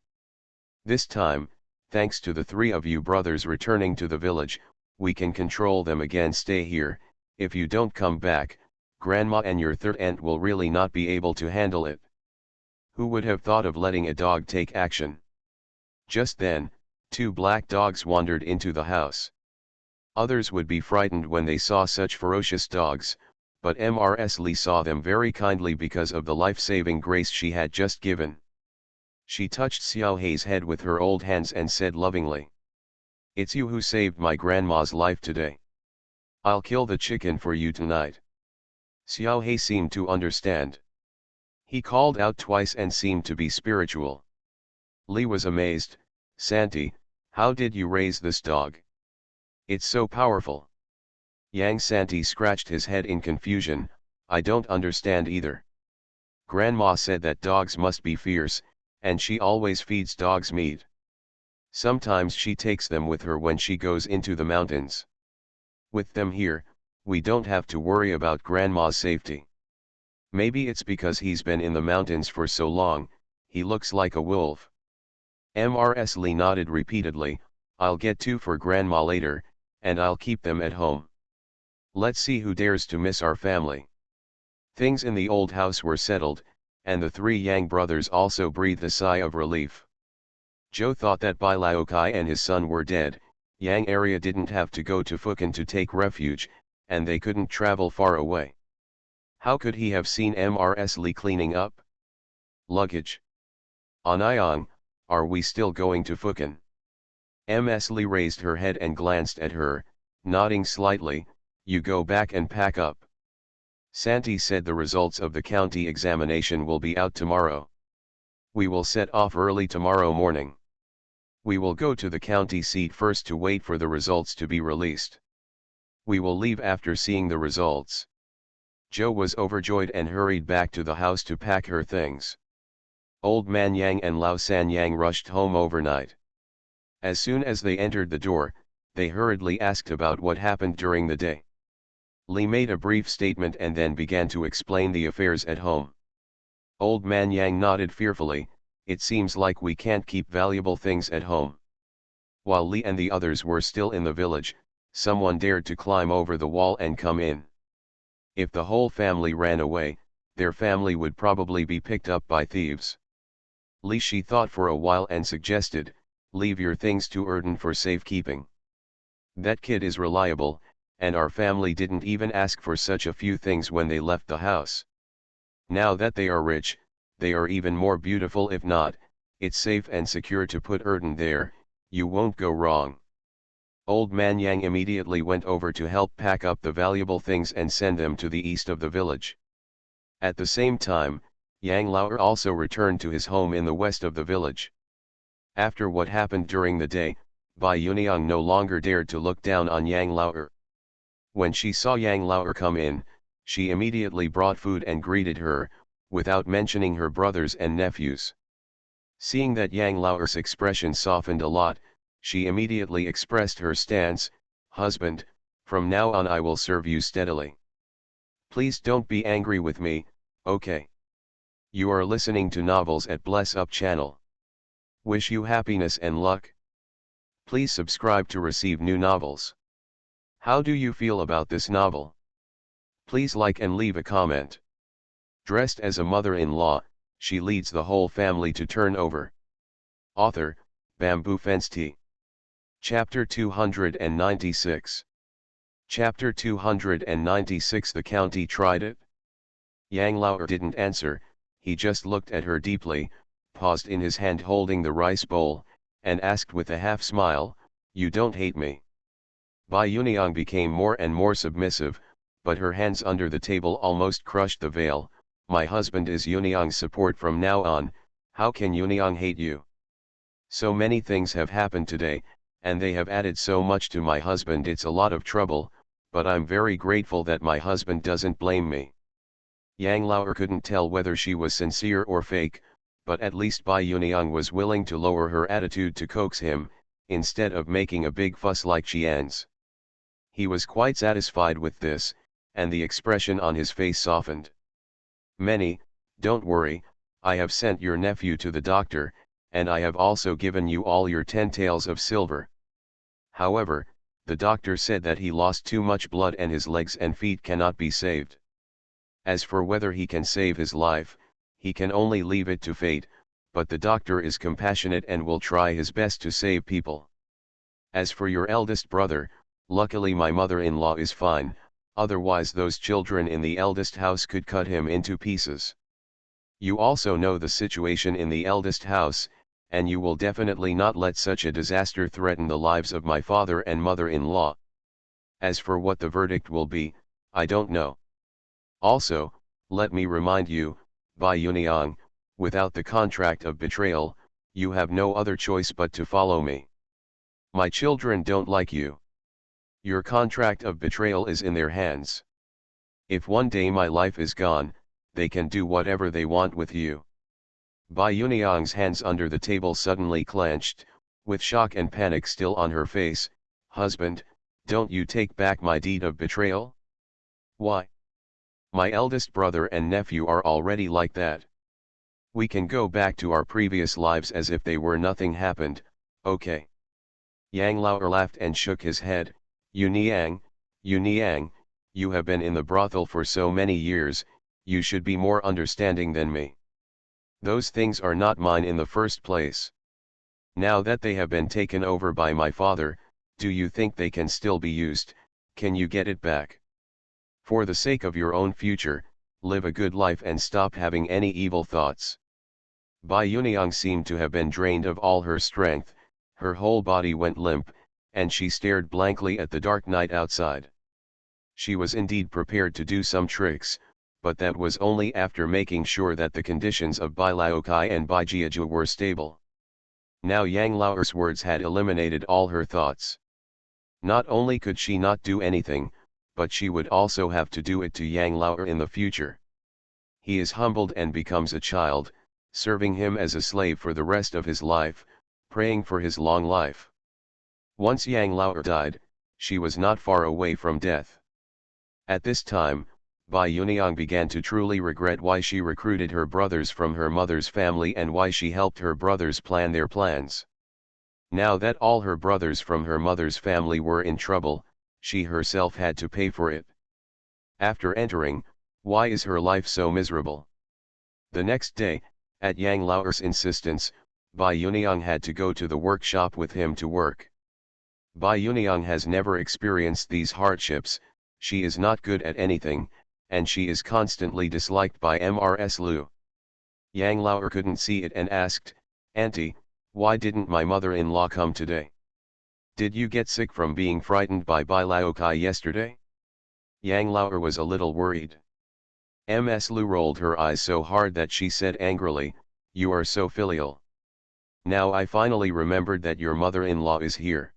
This time, thanks to the three of you brothers returning to the village, we can control them again. Stay here. If you don't come back, Grandma and your third aunt will really not be able to handle it." Who would have thought of letting a dog take action? Just then, two black dogs wandered into the house. Others would be frightened when they saw such ferocious dogs, but Mrs. Li saw them very kindly because of the life-saving grace she had just given. She touched Xiao Hei's head with her old hands and said lovingly, "It's you who saved my grandma's life today. I'll kill the chicken for you tonight." Xiao Hei seemed to understand. He called out twice and seemed to be spiritual. Li was amazed. "Santi, how did you raise this dog? It's so powerful." Yang Santi scratched his head in confusion. "I don't understand either. Grandma said that dogs must be fierce, and she always feeds dogs meat. Sometimes she takes them with her when she goes into the mountains. With them here, we don't have to worry about Grandma's safety. Maybe it's because he's been in the mountains for so long, he looks like a wolf." Mrs. Li nodded repeatedly. "I'll get two for Grandma later, and I'll keep them at home. Let's see who dares to miss our family." Things in the old house were settled, and the three Yang brothers also breathed a sigh of relief. Joe thought that Bai Laokai and his son were dead. Yang area didn't have to go to Fukan to take refuge, and they couldn't travel far away. How could he have seen Mrs. Li cleaning up luggage? "Anayang, are we still going to Fukan?" Ms. Li raised her head and glanced at her, nodding slightly. "You go back and pack up. Santi said the results of the county examination will be out tomorrow. We will set off early tomorrow morning. We will go to the county seat first to wait for the results to be released. We will leave after seeing the results." Joe was overjoyed and hurried back to the house to pack her things. Old Man Yang and Lao San Yang rushed home overnight. As soon as they entered the door, they hurriedly asked about what happened during the day. Li made a brief statement and then began to explain the affairs at home. Old Man Yang nodded fearfully. "It seems like we can't keep valuable things at home." While Li and the others were still in the village, someone dared to climb over the wall and come in. If the whole family ran away, their family would probably be picked up by thieves. Li Shi thought for a while and suggested, leave your things to Erden for safekeeping. That kid is reliable, and our family didn't even ask for such a few things when they left the house. Now that they are rich, they are even more beautiful. If not, it's safe and secure to put Erden there, you won't go wrong. Old man Yang immediately went over to help pack up the valuable things and send them to the east of the village. At the same time, Yang Laoer also returned to his home in the west of the village. After what happened during the day, Bai Yuniang no longer dared to look down on Yang Laoer. When she saw Yang Laoer come in, she immediately brought food and greeted her, without mentioning her brothers and nephews. Seeing that Yang Laoer's expression softened a lot, she immediately expressed her stance, husband, from now on I will serve you steadily. Please don't be angry with me, okay? You are listening to novels at Bless Up channel. Wish you happiness and luck. Please subscribe to receive new novels. How do you feel about this novel? Please like and leave a comment. Dressed as a mother-in-law, she leads the whole family to turn over. Author, Bamboo Fence Tea. Chapter 296. Chapter 296. The county tried it. Yang Laoer didn't answer, he just looked at her deeply, paused in his hand holding the rice bowl, and asked with a half-smile, you don't hate me? Bai Yuniang became more and more submissive, but her hands under the table almost crushed the veil. My husband is Yuniang's support from now on, how can Yuniang hate you? So many things have happened today, and they have added so much to my husband. It's a lot of trouble, but I'm very grateful that my husband doesn't blame me. Yang Laoer couldn't tell whether she was sincere or fake, but at least Bai Yuniang was willing to lower her attitude to coax him, instead of making a big fuss like Qian's. He was quite satisfied with this, and the expression on his face softened. Don't worry, I have sent your nephew to the doctor, and I have also given you all your 10 taels of silver. However, the doctor said that he lost too much blood and his legs and feet cannot be saved. As for whether he can save his life, he can only leave it to fate, but the doctor is compassionate and will try his best to save people. As for your eldest brother, luckily my mother-in-law is fine, otherwise those children in the eldest house could cut him into pieces. You also know the situation in the eldest house, and you will definitely not let such a disaster threaten the lives of my father and mother-in-law. As for what the verdict will be, I don't know. Also, let me remind you, Bai Yuniang, without the contract of betrayal, you have no other choice but to follow me. My children don't like you. Your contract of betrayal is in their hands. If one day my life is gone, they can do whatever they want with you. Bai Yuniang's hands under the table suddenly clenched, with shock and panic still on her face. Husband, don't you take back my deed of betrayal? Why? My eldest brother and nephew are already like that. We can go back to our previous lives as if they were nothing happened, okay? Yang Laoer laughed and shook his head. Yuniang, you have been in the brothel for so many years, you should be more understanding than me. Those things are not mine in the first place. Now that they have been taken over by my father, do you think they can still be used? Can you get it back? For the sake of your own future, live a good life and stop having any evil thoughts. Bai Yuniang seemed to have been drained of all her strength, her whole body went limp, and she stared blankly at the dark night outside. She was indeed prepared to do some tricks, but that was only after making sure that the conditions of Bai Laokai and Bai Jiaju were stable. Now Yang Laoer's words had eliminated all her thoughts. Not only could she not do anything, but she would also have to do it to Yang Laoer in the future. He is humbled and becomes a child, serving him as a slave for the rest of his life, praying for his long life. Once Yang Laoer died, she was not far away from death. At this time, Bai Yuniang began to truly regret why she recruited her brothers from her mother's family and why she helped her brothers plan their plans. Now that all her brothers from her mother's family were in trouble, she herself had to pay for it. After entering, Why is her life so miserable? The next day, at Yang Lao's insistence, Bai Yuniang had to go to the workshop with him to work. Bai Yuniang has never experienced these hardships, she is not good at anything, and she is constantly disliked by Mrs. Lu. Yang Lao couldn't see it and asked, "Auntie, why didn't my mother-in-law come today? Did you get sick from being frightened by Bai Laokai yesterday?" Yang Lao was a little worried. Ms. Lu rolled her eyes so hard that she said angrily, "You are so filial. Now I finally remembered that your mother-in-law is here.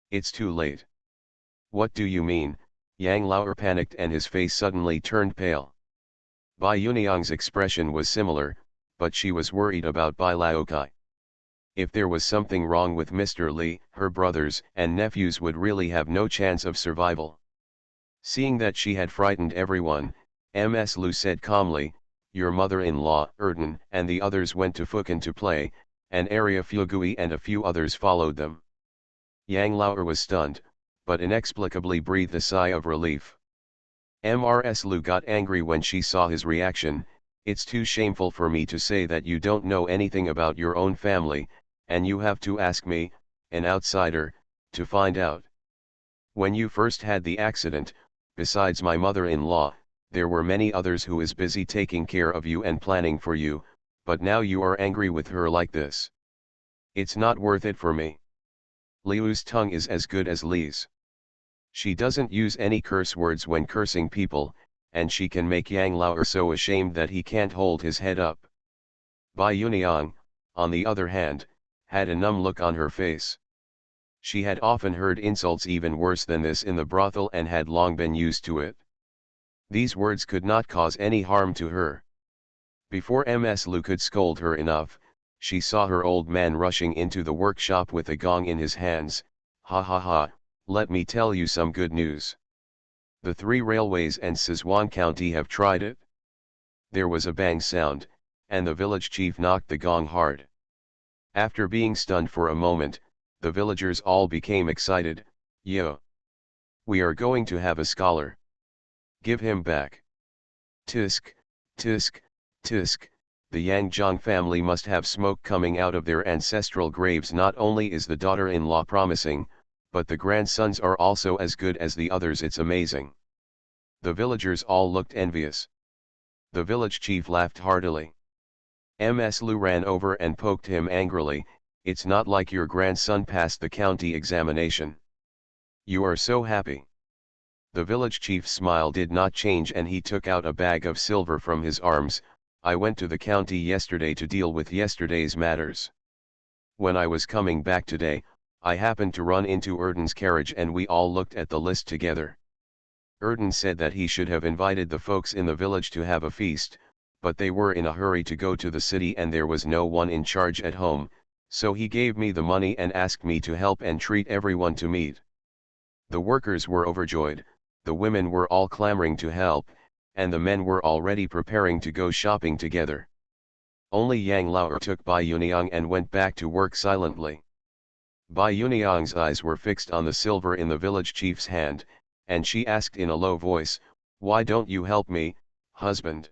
It's too late." "What do you mean?" Yang Lao panicked and his face suddenly turned pale. Bai Yuniang's expression was similar, but she was worried about Bai Laokai. If there was something wrong with Mr. Li, her brothers and nephews would really have no chance of survival. Seeing that she had frightened everyone, Ms. Lu said calmly, "Your mother-in-law, Erden, and the others went to Fukan to play, and Area Fugui and a few others followed them." Yang Lao was stunned, but inexplicably breathed a sigh of relief. Mrs. Lu got angry when she saw his reaction. "It's too shameful for me to say that you don't know anything about your own family, and you have to ask me, an outsider, to find out. When you first had the accident, besides my mother-in-law, there were many others who is busy taking care of you and planning for you, but now you are angry with her like this. It's not worth it for me." Liu's tongue is as good as Li's. She doesn't use any curse words when cursing people, and she can make Yang Lao so ashamed that he can't hold his head up. Bai Yuniang, on the other hand, had a numb look on her face. She had often heard insults even worse than this in the brothel and had long been used to it. These words could not cause any harm to her. Before Ms. Lu could scold her enough, she saw her old man rushing into the workshop with a gong in his hands. "Ha ha ha, let me tell you some good news. The 3 railways and Sichuan County have tried it." There was a bang sound, and the village chief knocked the gong hard. After being stunned for a moment, the villagers all became excited. "Yo! We are going to have a scholar. Give him back. Tisk, tisk, tisk." The Yang Zhang family must have smoke coming out of their ancestral graves. Not only is the daughter-in-law promising, but the grandsons are also as good as the others. It's amazing. The villagers all looked envious. The village chief laughed heartily. Ms. Lu ran over and poked him angrily. "It's not like your grandson passed the county examination. You are so happy." The village chief's smile did not change and he took out a bag of silver from his arms. "I went to the county yesterday to deal with yesterday's matters. When I was coming back today, I happened to run into Erden's carriage and we all looked at the list together. Erden said that he should have invited the folks in the village to have a feast, but they were in a hurry to go to the city and there was no one in charge at home, so he gave me the money and asked me to help and treat everyone to meat." The workers were overjoyed, the women were all clamoring to help, and the men were already preparing to go shopping together. Only Yang Lao took Bai Yuniang and went back to work silently. Bai Yuniang's eyes were fixed on the silver in the village chief's hand, and she asked in a low voice, "Why don't you help me, husband?"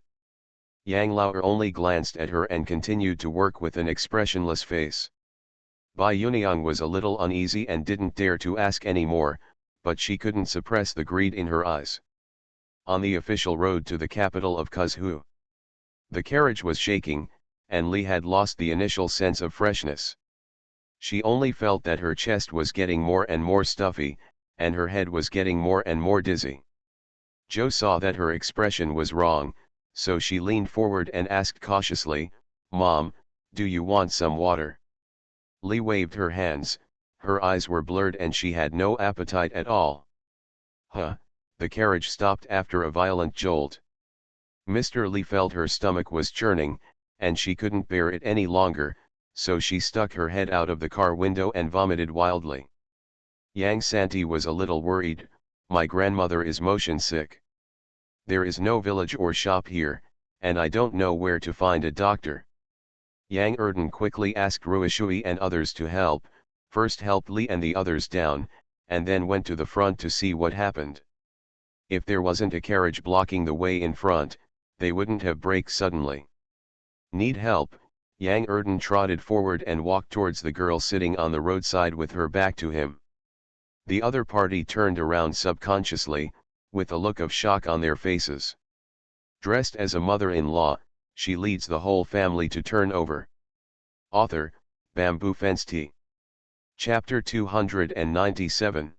Yang Lao only glanced at her and continued to work with an expressionless face. Bai Yuniang was a little uneasy and didn't dare to ask any more, but she couldn't suppress the greed in her eyes. On the official road to the capital of Kuzhu, the carriage was shaking, and Li had lost the initial sense of freshness. She only felt that her chest was getting more and more stuffy, and her head was getting more and more dizzy. Joe saw that her expression was wrong, so she leaned forward and asked cautiously, "Mom, do you want some water?" Li waved her hands, her eyes were blurred and she had no appetite at all. "Huh." The carriage stopped after a violent jolt. Mr. Li felt her stomach was churning, and she couldn't bear it any longer, so she stuck her head out of the car window and vomited wildly. Yang Santi was a little worried. "My grandmother is motion sick. There is no village or shop here, and I don't know where to find a doctor." Yang Erden quickly asked Ruishui and others to help, first helped Li and the others down, and then went to the front to see what happened. If there wasn't a carriage blocking the way in front, they wouldn't have braked suddenly. Need help? Yang Erden trotted forward and walked towards the girl sitting on the roadside with her back to him. The other party turned around subconsciously, with a look of shock on their faces. Dressed as a mother-in-law, she leads the whole family to turn over. Author, Bamboo Fence Tea. Chapter 297.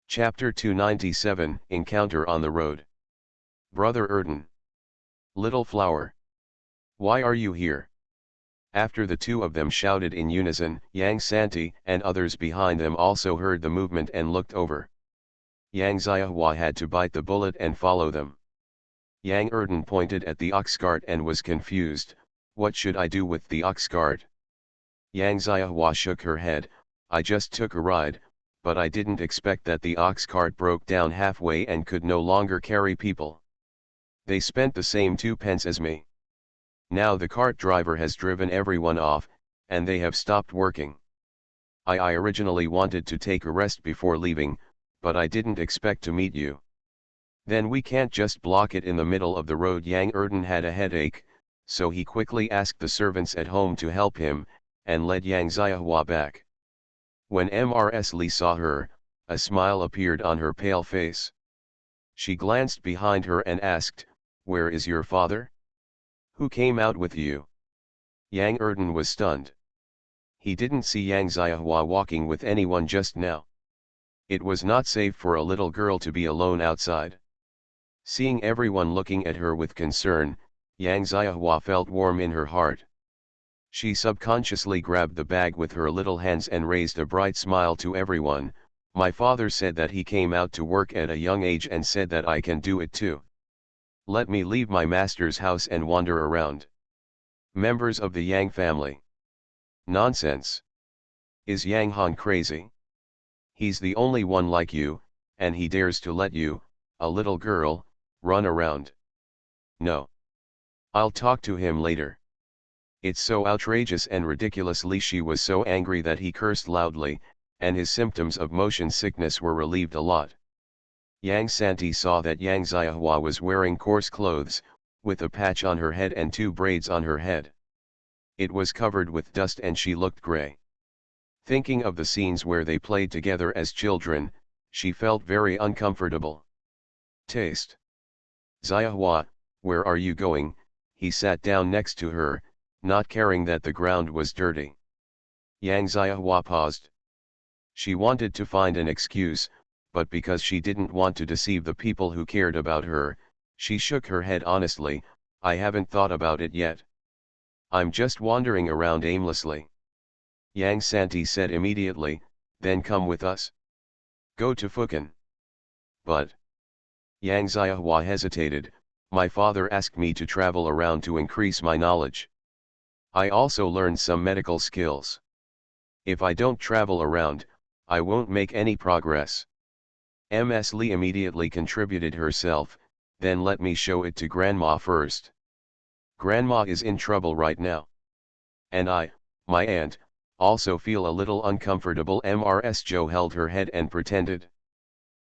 Chapter 297, Encounter on the Road. Brother Erden. Little flower. Why are you here? After the two of them shouted in unison, Yang Santi and others behind them also heard the movement and looked over. Yang Xiahua had to bite the bullet and follow them. Yang Erden pointed at the ox cart and was confused. What should I do with the ox cart? Yang Xiahua shook her head. I just took a ride, but I didn't expect that the ox cart broke down halfway and could no longer carry people. They spent the same 2 pence as me. Now the cart driver has driven everyone off, and they have stopped working. I originally wanted to take a rest before leaving, but I didn't expect to meet you. Then we can't just block it in the middle of the road. Yang Erden had a headache, so he quickly asked the servants at home to help him, and led Yang Xiahua back. When Mrs. Li saw her, a smile appeared on her pale face. She glanced behind her and asked, "Where is your father? Who came out with you?" Yang Erden was stunned. He didn't see Yang Xiahua walking with anyone just now. It was not safe for a little girl to be alone outside. Seeing everyone looking at her with concern, Yang Xiahua felt warm in her heart. She subconsciously grabbed the bag with her little hands and raised a bright smile to everyone. My father said that he came out to work at a young age and said that I can do it too. Let me leave my master's house and wander around. Members of the Yang family. Nonsense. Is Yang Han crazy? He's the only one like you, and he dares to let you, a little girl, run around. No. I'll talk to him later. It's so outrageous and ridiculous. She was so angry that he cursed loudly, and his symptoms of motion sickness were relieved a lot. Yang Santi saw that Yang Xiahua was wearing coarse clothes, with a patch on her head and 2 braids on her head. It was covered with dust and she looked grey. Thinking of the scenes where they played together as children, she felt very uncomfortable. Taste. Xiahua, where are you going? He sat down next to her, not caring that the ground was dirty. Yang Xiahua paused. She wanted to find an excuse, but because she didn't want to deceive the people who cared about her, she shook her head honestly. I haven't thought about it yet. I'm just wandering around aimlessly. Yang Santi said immediately, then come with us. Go to Fukan. But Yang Xiahua hesitated. My father asked me to travel around to increase my knowledge. I also learned some medical skills. If I don't travel around, I won't make any progress. Ms. Li immediately contributed herself, then let me show it to Grandma first. Grandma is in trouble right now. And I, my aunt, also feel a little uncomfortable. Mrs. Jo held her head and pretended.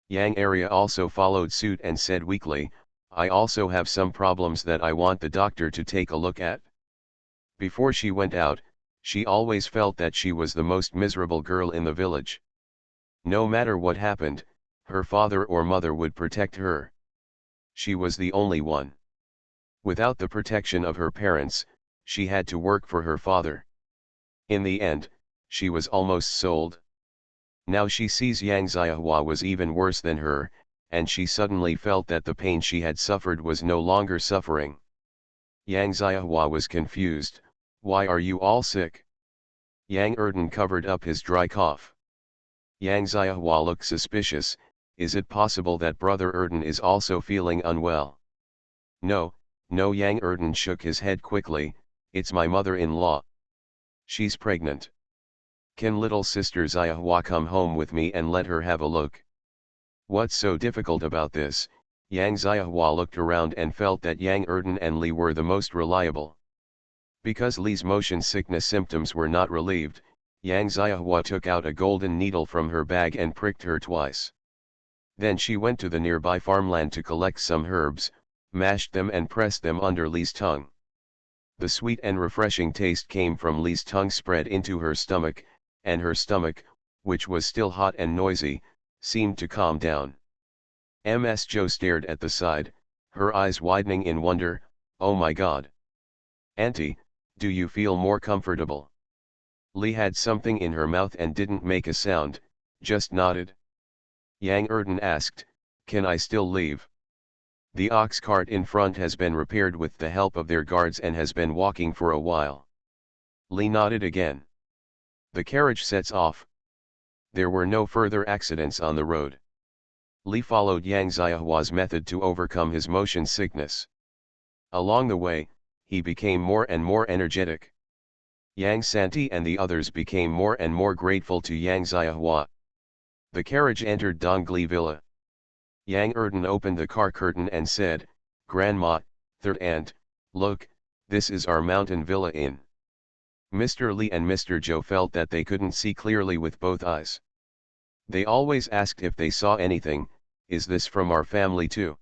Yang Arya also followed suit and said weakly, I also have some problems that I want the doctor to take a look at. Before she went out, she always felt that she was the most miserable girl in the village. No matter what happened, her father or mother would protect her. She was the only one. Without the protection of her parents, she had to work for her father. In the end, she was almost sold. Now she sees Yang Xiahua was even worse than her, and she suddenly felt that the pain she had suffered was no longer suffering. Yang Xiahua was confused. Why are you all sick? Yang Erden covered up his dry cough. Yang Xiahua looked suspicious. Is it possible that Brother Erden is also feeling unwell? No, no. Yang Erden shook his head quickly. It's my mother-in-law. She's pregnant. Can little sister Xiahua come home with me and let her have a look? What's so difficult about this? Yang Xiahua looked around and felt that Yang Erden and Li were the most reliable. Because Li's motion sickness symptoms were not relieved, Yang Xiahua took out a golden needle from her bag and pricked her twice. Then she went to the nearby farmland to collect some herbs, mashed them and pressed them under Li's tongue. The sweet and refreshing taste came from Li's tongue spread into her stomach, and her stomach, which was still hot and noisy, seemed to calm down. Ms. Jo stared at the side, her eyes widening in wonder. Oh my God! Auntie, do you feel more comfortable? Li had something in her mouth and didn't make a sound, just nodded. Yang Erden asked, can I still leave? The ox cart in front has been repaired with the help of their guards and has been walking for a while. Li nodded again. The carriage sets off. There were no further accidents on the road. Li followed Yang Xiaohua's method to overcome his motion sickness. Along the way, he became more and more energetic. Yang Santi and the others became more and more grateful to Yang Xiaohua. The carriage entered Dongli Villa. Yang Erden opened the car curtain and said, Grandma, third aunt, look, this is our mountain villa inn. Mr. Li and Mr. Jo felt that they couldn't see clearly with both eyes. They always asked if they saw anything, is this from our family too?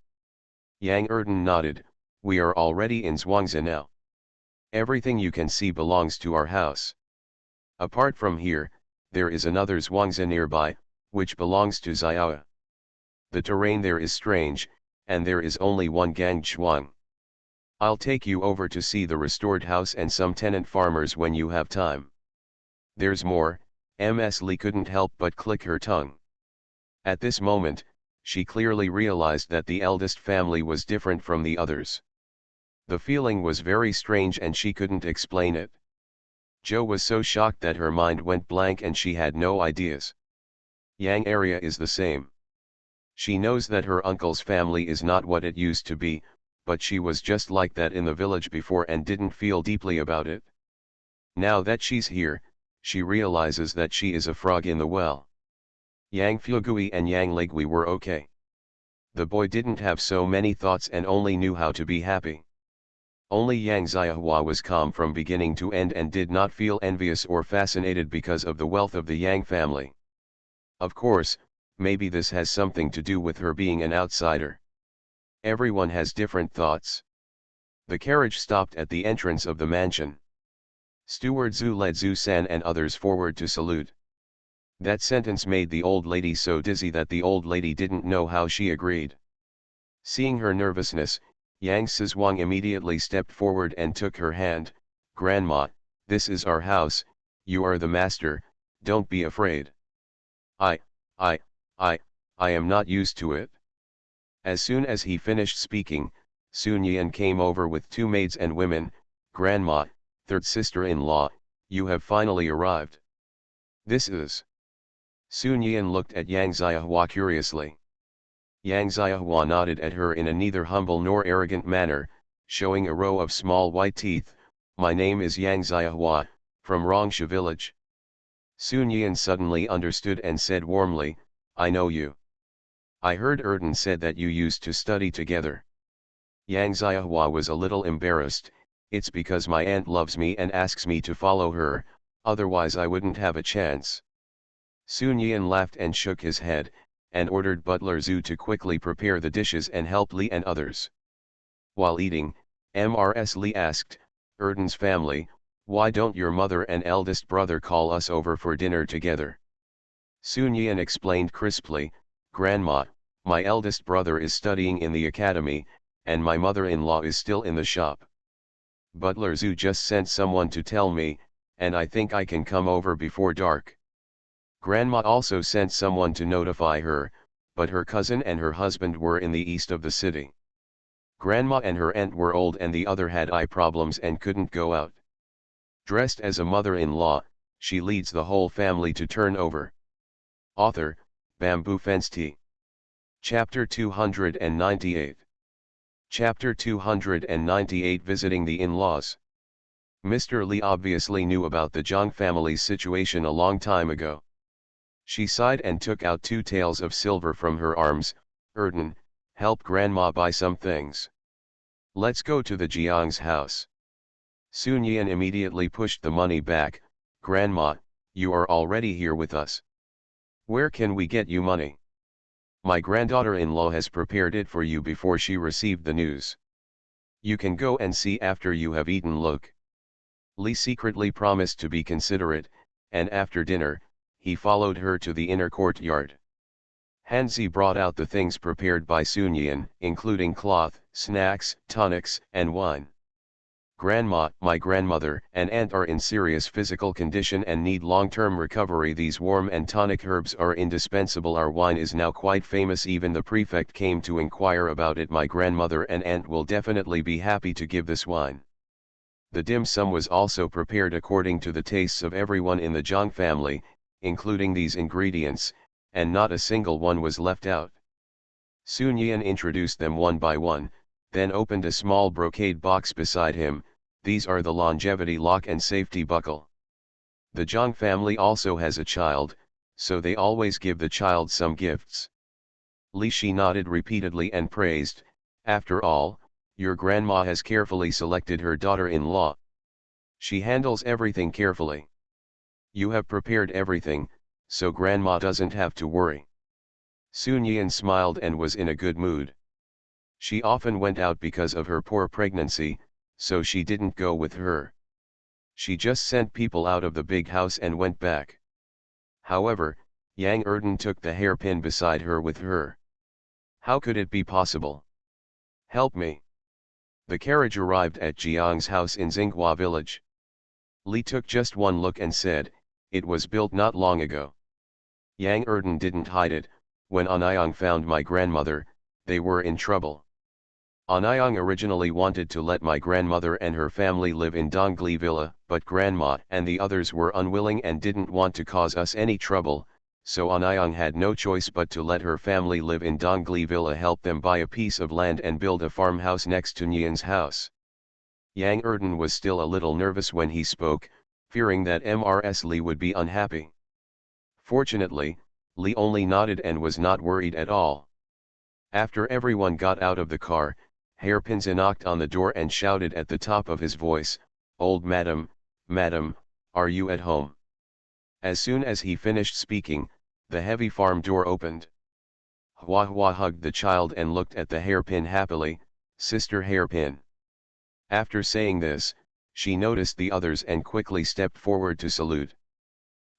Yang Erden nodded, we are already in Zhuangzi now. Everything you can see belongs to our house. Apart from here, there is another Zhuangzi nearby, which belongs to Xiaoa. The terrain there is strange, and there is only one gang Zhuang. I'll take you over to see the restored house and some tenant farmers when you have time. There's more. Ms. Li couldn't help but click her tongue. At this moment, she clearly realized that the eldest family was different from the others. The feeling was very strange and she couldn't explain it. Jo was so shocked that her mind went blank and she had no ideas. Yang area is the same. She knows that her uncle's family is not what it used to be, but she was just like that in the village before and didn't feel deeply about it. Now that she's here, she realizes that she is a frog in the well. Yang Fugui and Yang Legui were okay. The boy didn't have so many thoughts and only knew how to be happy. Only Yang Xiaohua was calm from beginning to end and did not feel envious or fascinated because of the wealth of the Yang family. Of course, maybe this has something to do with her being an outsider. Everyone has different thoughts. The carriage stopped at the entrance of the mansion. Steward Zhu led Zhu San and others forward to salute. That sentence made the old lady so dizzy that the old lady didn't know how she agreed. Seeing her nervousness, Yang Sizhuang immediately stepped forward and took her hand. Grandma, this is our house, you are the master, don't be afraid. I am not used to it. As soon as he finished speaking, Sun Yan came over with two maids and women. Grandma, third sister-in-law, you have finally arrived. This is. Sun Yan looked at Yang Xiaohua curiously. Yang Xiaohua nodded at her in a neither humble nor arrogant manner, showing a row of small white teeth. My name is Yang Xiaohua, from Rongsha village. Sun Yan suddenly understood and said warmly, I know you. I heard Erden said that you used to study together. Yang Xiaohua was a little embarrassed. It's because my aunt loves me and asks me to follow her, otherwise I wouldn't have a chance. Sun Yan laughed and shook his head, and ordered butler Zhu to quickly prepare the dishes and help Li and others. While eating, Mrs. Li asked, Erden's family, why don't your mother and eldest brother call us over for dinner together? Sun Yan explained crisply, Grandma, my eldest brother is studying in the academy, and my mother-in-law is still in the shop. Butler Zhu just sent someone to tell me, and I think I can come over before dark. Grandma also sent someone to notify her, but her cousin and her husband were in the east of the city. Grandma and her aunt were old and the other had eye problems and couldn't go out. Dressed as a mother-in-law, she leads the whole family to turn over. Author, Bamboo Fence Tea. Chapter 298. Chapter 298 Visiting the in-laws. Mr. Li obviously knew about the Zhang family's situation a long time ago. She sighed and took out 2 taels of silver from her arms. Erden, help Grandma buy some things. Let's go to the Jiang's house. Sun Yan immediately pushed the money back. Grandma, you are already here with us. Where can we get you money? My granddaughter-in-law has prepared it for you before she received the news. You can go and see after you have eaten. Look. Li secretly promised to be considerate, and after dinner, he followed her to the inner courtyard. Hanzi brought out the things prepared by Sun Yan, including cloth, snacks, tonics, and wine. Grandma, my grandmother, and aunt are in serious physical condition and need long-term recovery. These warm and tonic herbs are indispensable. Our wine is now quite famous. Even the prefect came to inquire about it. My grandmother and aunt will definitely be happy to give this wine. The dim sum was also prepared according to the tastes of everyone in the Zhang family, including these ingredients, and not a single one was left out. Sun Yan introduced them one by one, then opened a small brocade box beside him. These are the longevity lock and safety buckle. The Zhang family also has a child, so they always give the child some gifts. Li Shi nodded repeatedly and praised, after all, your grandma has carefully selected her daughter-in-law. She handles everything carefully. You have prepared everything, so grandma doesn't have to worry. Sun Yan smiled and was in a good mood. She often went out because of her poor pregnancy, so she didn't go with her. She just sent people out of the big house and went back. However, Yang Erden took the hairpin beside her with her. How could it be possible? Help me. The carriage arrived at Jiang's house in Xinghua village. Li took just one look and said, it was built not long ago. Yang Erden didn't hide it. When Anyang found my grandmother, they were in trouble. Anyang originally wanted to let my grandmother and her family live in Dongli Villa, but grandma and the others were unwilling and didn't want to cause us any trouble, so Anyang had no choice but to let her family live in Dongli Villa, help them buy a piece of land and build a farmhouse next to Nyan's house. Yang Erden was still a little nervous when he spoke, fearing that Mrs. Li would be unhappy. Fortunately, Li only nodded and was not worried at all. After everyone got out of the car, Hairpins knocked on the door and shouted at the top of his voice, "Old madam, madam, are you at home?" As soon as he finished speaking, the heavy farm door opened. Hua Hua hugged the child and looked at the hairpin happily, "Sister Hairpin." After saying this, she noticed the others and quickly stepped forward to salute.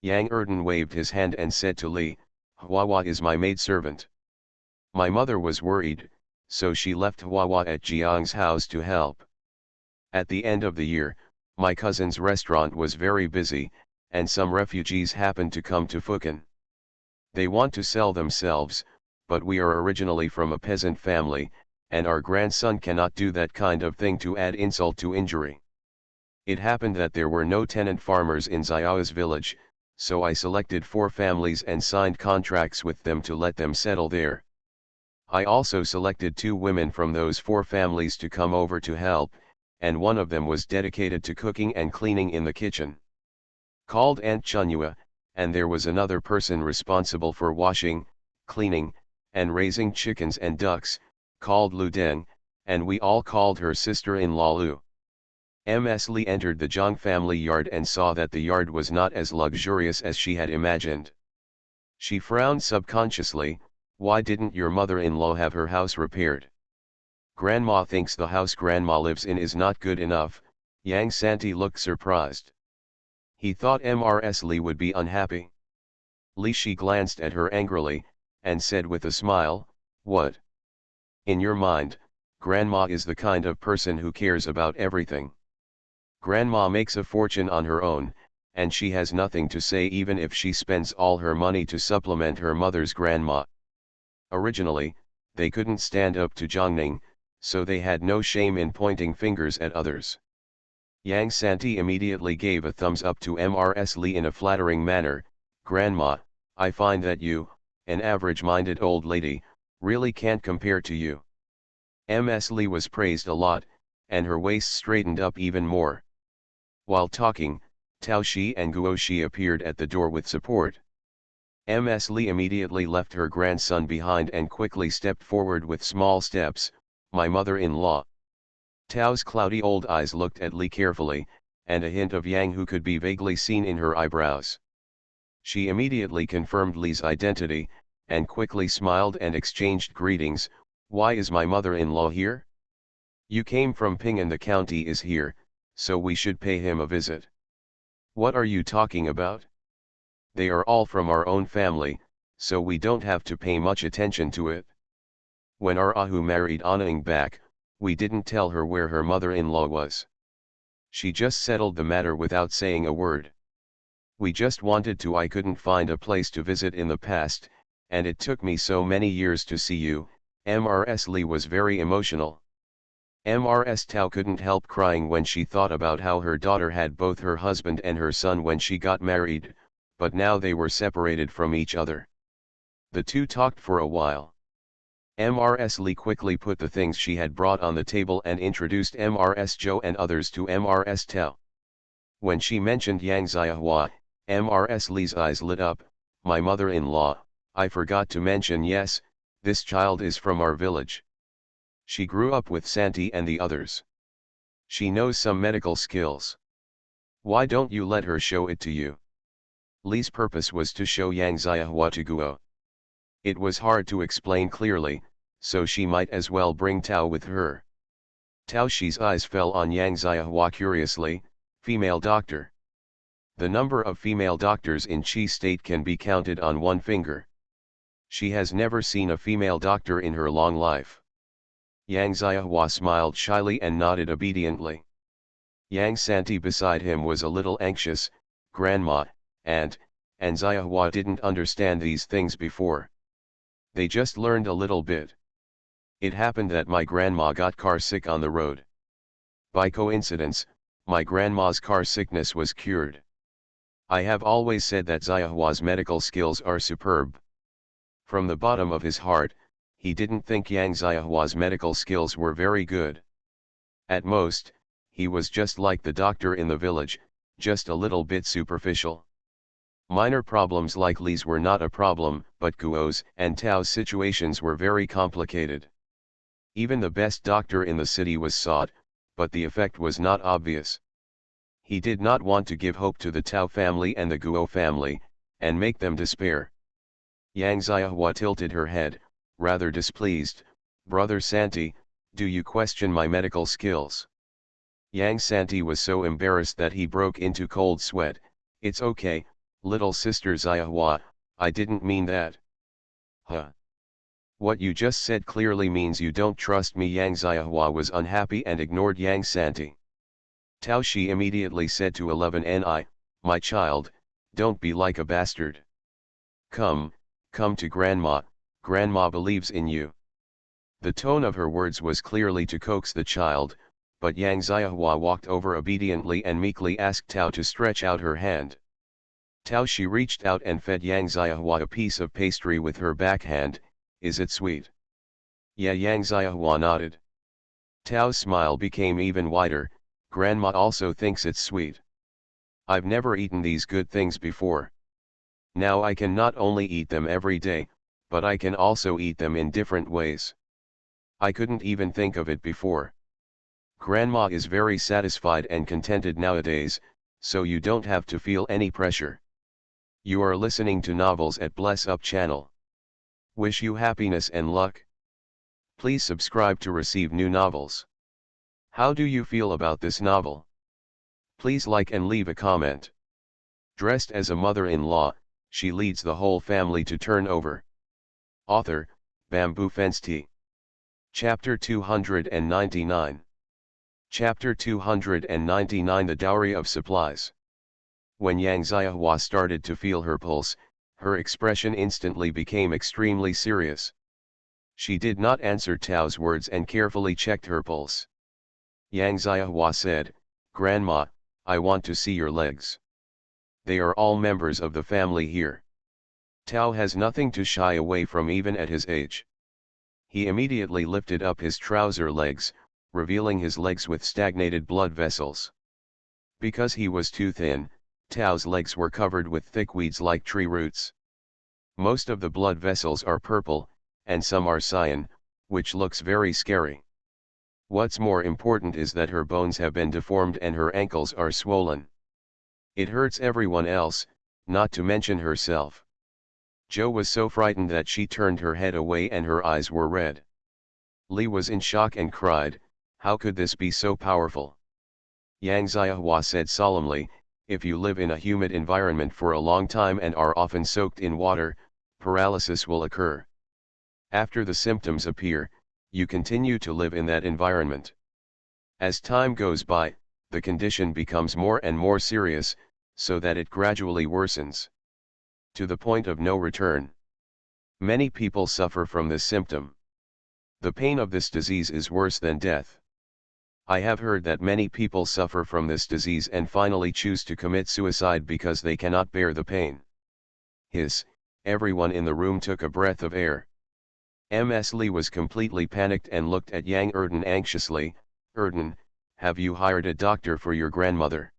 Yang Erden waved his hand and said to Li, "Hua Hua is my maidservant." My mother was worried, so she left Hua Hua at Jiang's house to help. At the end of the year, my cousin's restaurant was very busy, and some refugees happened to come to Fukan. They want to sell themselves, but we are originally from a peasant family, and our grandson cannot do that kind of thing to add insult to injury. It happened that there were no tenant farmers in Xiao's village, so I selected 4 families and signed contracts with them to let them settle there. I also selected 2 women from those 4 families to come over to help, and one of them was dedicated to cooking and cleaning in the kitchen, called AncientChina, and there was another person responsible for washing, cleaning, and raising chickens and ducks, called Lu Deng, and we all called her sister-in-law Lu. Ms. Li entered the Zhang family yard and saw that the yard was not as luxurious as she had imagined. She frowned subconsciously. Why didn't your mother-in-law have her house repaired? Grandma thinks the house grandma lives in is not good enough. Yang Santi looked surprised. He thought Mrs. Li would be unhappy. Li Shi glanced at her angrily, and said with a smile, "What? In your mind, grandma is the kind of person who cares about everything. Grandma makes a fortune on her own, and she has nothing to say even if she spends all her money to supplement her mother's grandma." Originally, they couldn't stand up to Zhangning, so they had no shame in pointing fingers at others. Yang Santi immediately gave a thumbs up to Mrs. Li in a flattering manner. "Grandma, I find that you, an average-minded old lady, really can't compare to you." Ms. Li was praised a lot, and her waist straightened up even more. While talking, Tao Shi and Guo Shi appeared at the door with support. Ms. Li immediately left her grandson behind and quickly stepped forward with small steps. "My mother-in-law." Tao's cloudy old eyes looked at Li carefully, and a hint of Yang Hu could be vaguely seen in her eyebrows. She immediately confirmed Li's identity, and quickly smiled and exchanged greetings. Why is my mother-in-law here? You came from Ping and the county is here, so we should pay him a visit. What are you talking about? They are all from our own family, so we don't have to pay much attention to it. When our Ahu married Anang back, we didn't tell her where her mother-in-law was. She just settled the matter without saying a word. We just wanted to. I couldn't find a place to visit in the past, and it took me so many years to see you. Mrs. Lee was very emotional. Mrs. Tao couldn't help crying when she thought about how her daughter had both her husband and her son when she got married, but now they were separated from each other. The two talked for a while. Mrs. Lee quickly put the things she had brought on the table and introduced Mrs. Zhou and others to Mrs. Tao. When she mentioned Yang Xiahua, Mrs. Lee's eyes lit up. My mother-in-law, I forgot to mention. Yes, this child is from our village. She grew up with Santi and the others. She knows some medical skills. Why don't you let her show it to you? Li's purpose was to show Yang Xiahua to Guo. It was hard to explain clearly, so she might as well bring Tao with her. Tao Shi's eyes fell on Yang Xiahua curiously. Female doctor. The number of female doctors in Qi state can be counted on one finger. She has never seen a female doctor in her long life. Yang Xiahua smiled shyly and nodded obediently. Yang Santi beside him was a little anxious. Grandma, and Xiahua didn't understand these things before. They just learned a little bit. It happened that my grandma got car sick on the road. By coincidence, my grandma's car sickness was cured. I have always said that Xiahua's medical skills are superb. From the bottom of his heart, he didn't think Yang Xiahua's medical skills were very good. At most, he was just like the doctor in the village, just a little bit superficial. Minor problems like Li's were not a problem, but Guo's and Tao's situations were very complicated. Even the best doctor in the city was sought, but the effect was not obvious. He did not want to give hope to the Tao family and the Guo family, and make them despair. Yang Xiahua tilted her head, rather displeased. Brother Santi, do you question my medical skills? Yang Santi was so embarrassed that he broke into cold sweat. It's okay, little sister Xiahua, I didn't mean that. Huh? What you just said clearly means you don't trust me. Yang Xiahua was unhappy and ignored Yang Santi. Tao Shi immediately said to 11Ni, my child, don't be like a bastard. Come to grandma, grandma believes in you. The tone of her words was clearly to coax the child, but Yang Xiahua walked over obediently and meekly asked Tao to stretch out her hand. Tao Shi reached out and fed Yang Xiahua a piece of pastry with her backhand. Is it sweet? Yeah, Yang Xiahua nodded. Tao's smile became even wider. Grandma also thinks it's sweet. I've never eaten these good things before. Now I can not only eat them every day, but I can also eat them in different ways. I couldn't even think of it before. Grandma is very satisfied and contented nowadays, so you don't have to feel any pressure. You are listening to Novels at Bless Up channel. Wish you happiness and luck. Please subscribe to receive new novels. How do you feel about this novel? Please like and leave a comment. Dressed as a mother-in-law, she leads the whole family to turn over. Author, Bamboo Fence Tea. Chapter 299. Chapter 299 The Dowry of Supplies. When Yang Xiahua started to feel her pulse, her expression instantly became extremely serious. She did not answer Tao's words and carefully checked her pulse. Yang Xiahua said, Grandma, I want to see your legs. They are all members of the family here. Tao has nothing to shy away from even at his age. He immediately lifted up his trouser legs, revealing his legs with stagnated blood vessels. Because he was too thin, Tao's legs were covered with thick weeds like tree roots. Most of the blood vessels are purple, and some are cyan, which looks very scary. What's more important is that her bones have been deformed and her ankles are swollen. It hurts everyone else, not to mention herself. Zhou was so frightened that she turned her head away and her eyes were red. Li was in shock and cried, "How could this be so powerful?" Yang Xiahua said solemnly, "If you live in a humid environment for a long time and are often soaked in water, paralysis will occur. After the symptoms appear, you continue to live in that environment. As time goes by, the condition becomes more and more serious, so that it gradually worsens to the point of no return. Many people suffer from this symptom. The pain of this disease is worse than death. I have heard that many people suffer from this disease and finally choose to commit suicide because they cannot bear the pain." Everyone in the room took a breath of air. Ms. Li was completely panicked and looked at Yang Erden anxiously. "Erden, have you hired a doctor for your grandmother?"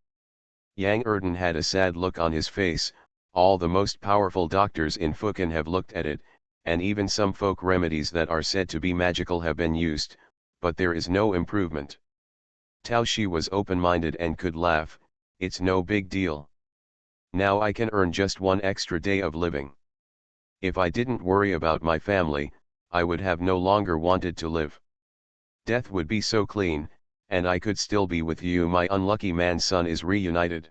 Yang Erden had a sad look on his face. All the most powerful doctors in Fukan have looked at it, and even some folk remedies that are said to be magical have been used, but there is no improvement. Tao Shi was open-minded and could laugh. "It's no big deal. Now I can earn just one extra day of living. If I didn't worry about my family, I would have no longer wanted to live. Death would be so clean, and I could still be with you. My unlucky man's son is reunited."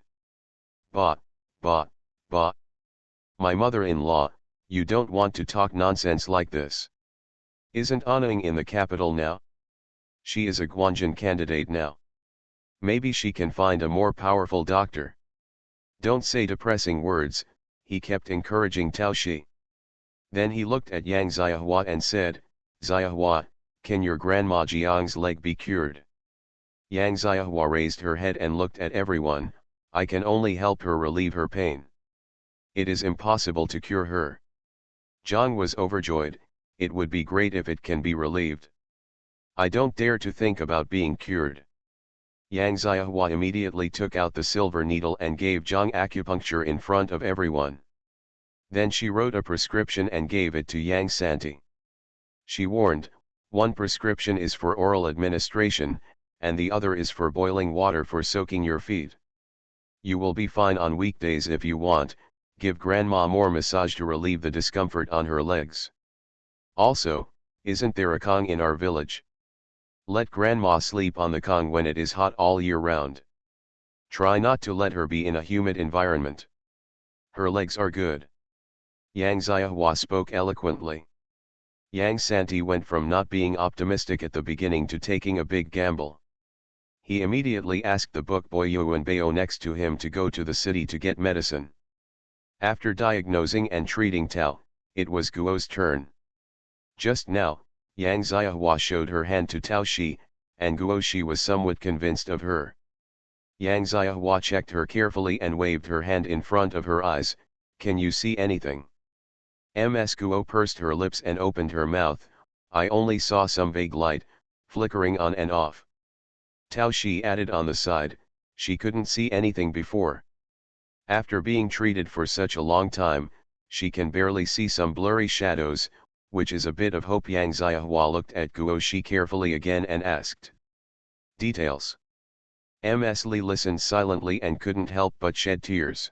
"Bah, bah, bah. My mother-in-law, you don't want to talk nonsense like this. Isn't Anning in the capital now? She is a Guanjin candidate now. Maybe she can find a more powerful doctor. Don't say depressing words," he kept encouraging Tao Shi. Then he looked at Yang Xiahua and said, "Xiahua, can your grandma Jiang's leg be cured?" Yang Xiahua raised her head and looked at everyone. "I can only help her relieve her pain. It is impossible to cure her." Jiang was overjoyed. "It would be great if it can be relieved. I don't dare to think about being cured." Yang Xiahua immediately took out the silver needle and gave Jiang acupuncture in front of everyone. Then she wrote a prescription and gave it to Yang Santi. She warned, "One prescription is for oral administration, and the other is for boiling water for soaking your feet. You will be fine on weekdays if you want. Give grandma more massage to relieve the discomfort on her legs. Also, isn't there a Kong in our village? Let grandma sleep on the Kong when it is hot all year round. Try not to let her be in a humid environment. Her legs are good." Yang Xiahua spoke eloquently. Yang Santi went from not being optimistic at the beginning to taking a big gamble. He immediately asked the book boy Yuan Bao next to him to go to the city to get medicine. After diagnosing and treating Tao, it was Guo's turn. Just now, Yang Xiahua showed her hand to Tao Shi, and Guo Shi was somewhat convinced of her. Yang Xiahua checked her carefully and waved her hand in front of her eyes. "Can you see anything?" Ms. Guo pursed her lips and opened her mouth. "I only saw some vague light, flickering on and off." Tao Shi added on the side, "She couldn't see anything before. After being treated for such a long time, she can barely see some blurry shadows, which is a bit of hope." Yang Xiahua looked at Guo Shi carefully again and asked details. Ms. Li listened silently and couldn't help but shed tears.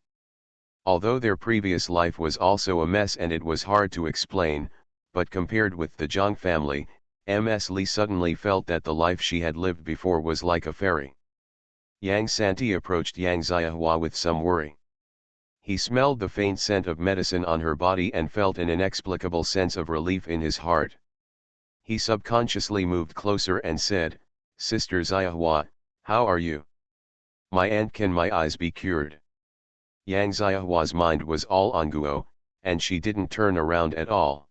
Although their previous life was also a mess and it was hard to explain, but compared with the Zhang family, Ms. Li suddenly felt that the life she had lived before was like a fairy. Yang Santi approached Yang Xiahua with some worry. He smelled the faint scent of medicine on her body and felt an inexplicable sense of relief in his heart. He subconsciously moved closer and said, "Sister Xiahua, how are you? My aunt, can my eyes be cured?" Yang Xiahua's mind was all on Guo, and she didn't turn around at all.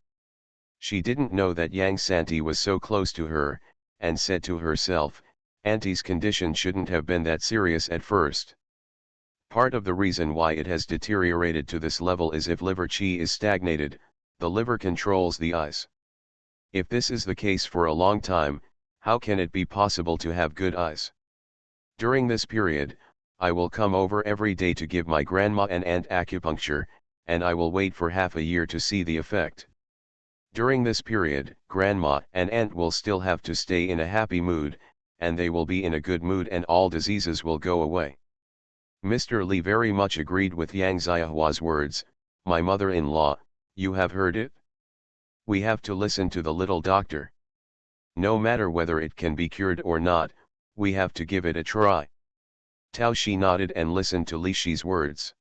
She didn't know that Yang Santi was so close to her, and said to herself, "Auntie's condition shouldn't have been that serious at first. Part of the reason why it has deteriorated to this level is if liver qi is stagnated, the liver controls the eyes. If this is the case for a long time, how can it be possible to have good eyes? During this period, I will come over every day to give my grandma and aunt acupuncture, and I will wait for half a year to see the effect. During this period, grandma and aunt will still have to stay in a happy mood, and they will be in a good mood and all diseases will go away." Mr. Li very much agreed with Yang Xiahua's words. "My mother-in-law, You have heard it? We have to listen to the little doctor. No matter whether it can be cured or not, we have to give it a try. Tao Shi nodded and listened to Li Shi's words.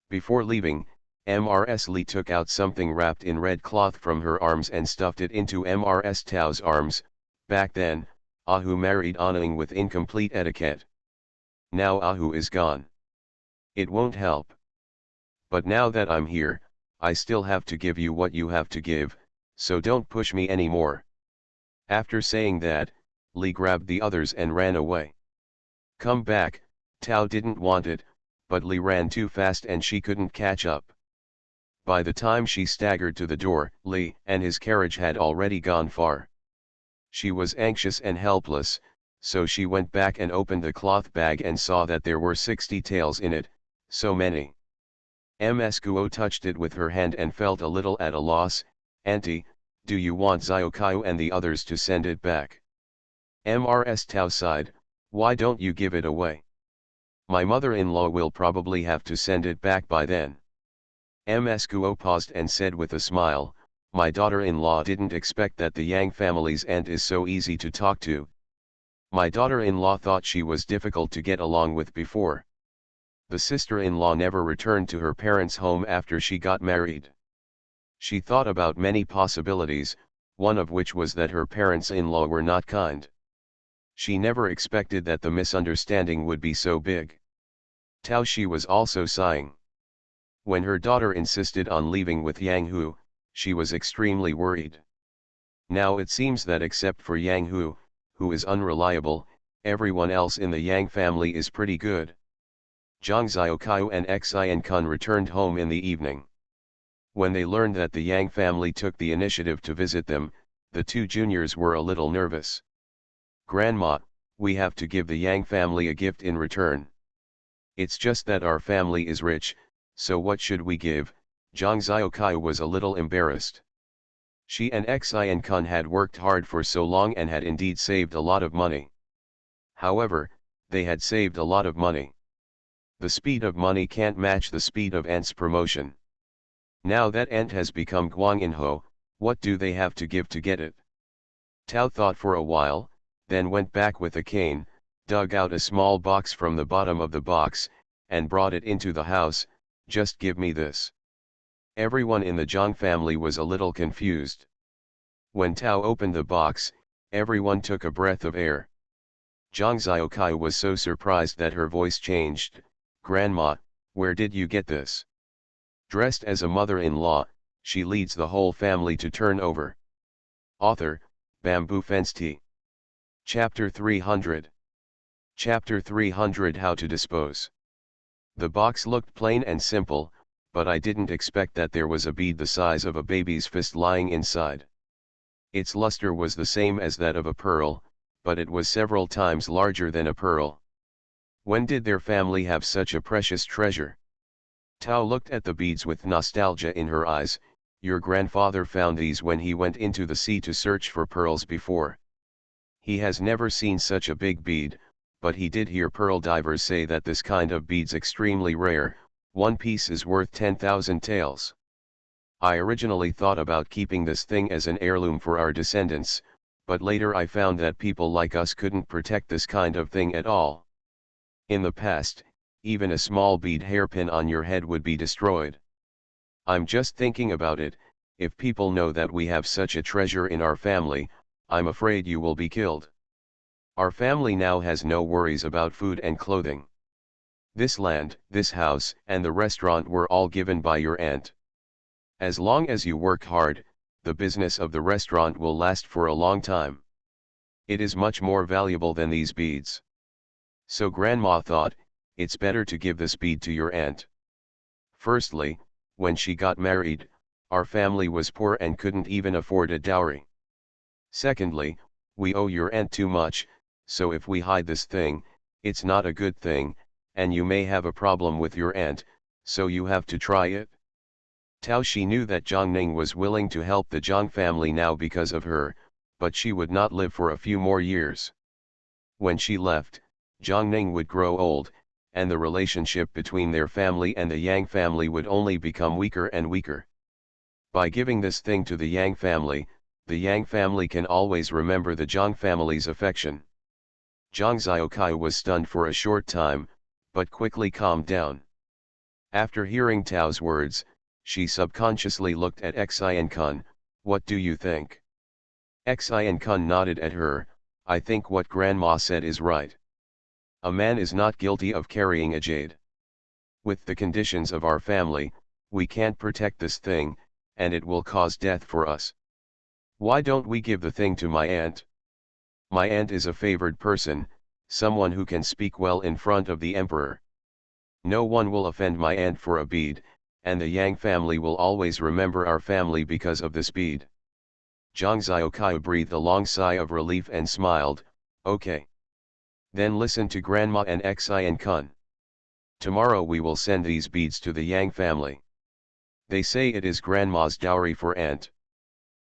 Before leaving, Mrs. Li took out something wrapped in red cloth from her arms and stuffed it into Mrs. Tao's arms. Back then, Ahu married Anning with incomplete etiquette. Now Ahu is gone. It won't help. But now that I'm here, I still have to give you what you have to give, so don't push me anymore. After saying that, Li grabbed the others and ran away. Come back, Tao didn't want it, but Li ran too fast and she couldn't catch up. By the time she staggered to the door, Li and his carriage had already gone far. She was anxious and helpless, so she went back and opened the cloth bag and saw that there were 60 taels in it, so many. Ms. Guo touched it with her hand and felt a little at a loss. Auntie, do you want Xiaokai and the others to send it back? Mrs. Tao sighed, why don't you give it away? My mother-in-law will probably have to send it back by then. Ms. Guo paused and said with a smile, my daughter-in-law didn't expect that the Yang family's aunt is so easy to talk to. My daughter-in-law thought she was difficult to get along with before. The sister-in-law never returned to her parents' home after she got married. She thought about many possibilities, one of which was that her parents-in-law were not kind. She never expected that the misunderstanding would be so big. Tao Shi was also sighing. When her daughter insisted on leaving with Yang Hu, she was extremely worried. Now it seems that except for Yang Hu, who is unreliable, everyone else in the Yang family is pretty good. Zhang Xiaokai and Xian Kun returned home in the evening. When they learned that the Yang family took the initiative to visit them, the two juniors were a little nervous. Grandma, we have to give the Yang family a gift in return. It's just that our family is rich, so what should we give? Zhang Xiaokai was a little embarrassed. She and Xian Kun had worked hard for so long and had indeed saved a lot of money. However, they had saved a lot of money. The speed of money can't match the speed of Ant's promotion. Now that Ant has become Guanginho, what do they have to give to get it? Tao thought for a while, then went back with a cane, dug out a small box from the bottom of the box, and brought it into the house. Just give me this. Everyone in the Zhang family was a little confused. When Tao opened the box, everyone took a breath of air. Zhang Xiaokai was so surprised that her voice changed. Grandma, where did you get this? Dressed as a mother-in-law, she leads the whole family to turn over. Author, Bamboo Fence Tea. Chapter 300. Chapter 300 How to Dispose. The box looked plain and simple, but I didn't expect that there was a bead the size of a baby's fist lying inside. Its luster was the same as that of a pearl, but it was several times larger than a pearl. When did their family have such a precious treasure? Tao looked at the beads with nostalgia in her eyes. Your grandfather found these when he went into the sea to search for pearls before. He has never seen such a big bead, but he did hear pearl divers say that this kind of bead's extremely rare. One piece is worth 10,000 taels. I originally thought about keeping this thing as an heirloom for our descendants, but later I found that people like us couldn't protect this kind of thing at all. In the past, even a small bead hairpin on your head would be destroyed. I'm just thinking about it. If people know that we have such a treasure in our family, I'm afraid you will be killed. Our family now has no worries about food and clothing. This land, this house, and the restaurant were all given by your aunt. As long as you work hard, the business of the restaurant will last for a long time. It is much more valuable than these beads. So Grandma thought, it's better to give this bead to your aunt. Firstly, when she got married, our family was poor and couldn't even afford a dowry. Secondly, we owe your aunt too much, so if we hide this thing, it's not a good thing, and you may have a problem with your aunt, so you have to try it. Tao Shi knew that Zhang Ning was willing to help the Zhang family now because of her, but she would not live for a few more years. When she left, Zhang Ning would grow old, and the relationship between their family and the Yang family would only become weaker and weaker. By giving this thing to the Yang family, the Yang family can always remember the Zhang family's affection. Zhang Xiaokai was stunned for a short time, but quickly calmed down. After hearing Tao's words, she subconsciously looked at Xiankun. What do you think? Xiankun nodded at her. I think what grandma said is right. A man is not guilty of carrying a jade. With the conditions of our family, we can't protect this thing, and it will cause death for us. Why don't we give the thing to my aunt? My aunt is a favored person, someone who can speak well in front of the emperor. No one will offend my aunt for a bead, and the Yang family will always remember our family because of this bead. Zhang Xiaokai breathed a long sigh of relief and smiled. Okay. Then listen to grandma and Xiankun. Tomorrow we will send these beads to the Yang family. They say it is grandma's dowry for aunt.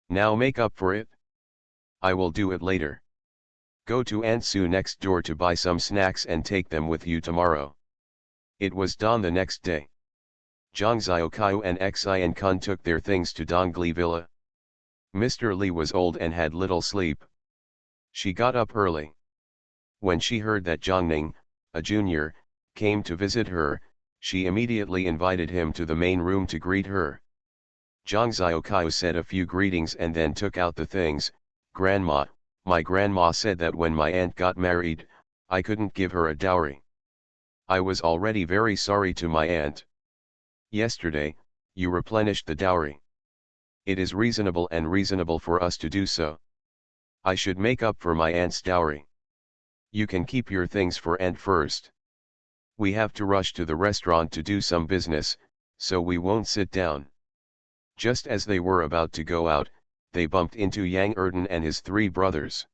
Now make up for it. I will do it later. Go to Aunt Sue next door to buy some snacks and take them with you tomorrow. It was dawn the next day. Zhang Xiaokai and Xiankun took their things to Dongli Villa. Mr. Li was old and had little sleep. She got up early. When she heard that Zhang Ning, a junior, came to visit her, she immediately invited him to the main room to greet her. Zhang Xiaokai said a few greetings and then took out the things. Grandma, my grandma said that when my aunt got married, I couldn't give her a dowry. I was already very sorry to my aunt. Yesterday, you replenished the dowry. It is reasonable for us to do so. I should make up for my aunt's dowry. You can keep your things for aunt first. We have to rush to the restaurant to do some business, so we won't sit down. Just as they were about to go out, they bumped into Yang Erden and his three brothers.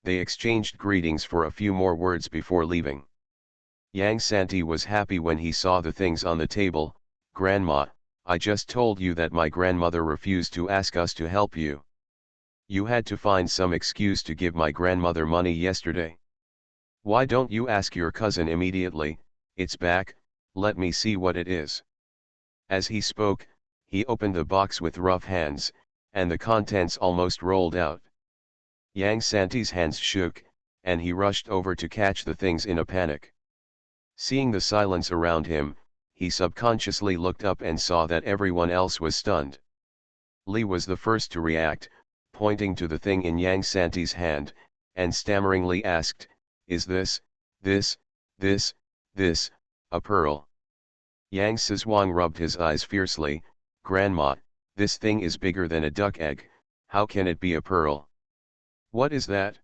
They exchanged greetings for a few more words before leaving. Yang Santi was happy when he saw the things on the table. Grandma, I just told you that my grandmother refused to ask us to help you. You had to find some excuse to give my grandmother money yesterday. Why don't you ask your cousin immediately? It's back, let me see what it is. As he spoke, he opened the box with rough hands, and the contents almost rolled out. Yang Santi's hands shook, and he rushed over to catch the things in a panic. Seeing the silence around him, he subconsciously looked up and saw that everyone else was stunned. Li was the first to react, pointing to the thing in Yang Santi's hand, and stammeringly asked, is this, a pearl? Yang Sizhuang rubbed his eyes fiercely. Grandma, this thing is bigger than a duck egg, how can it be a pearl? What is that?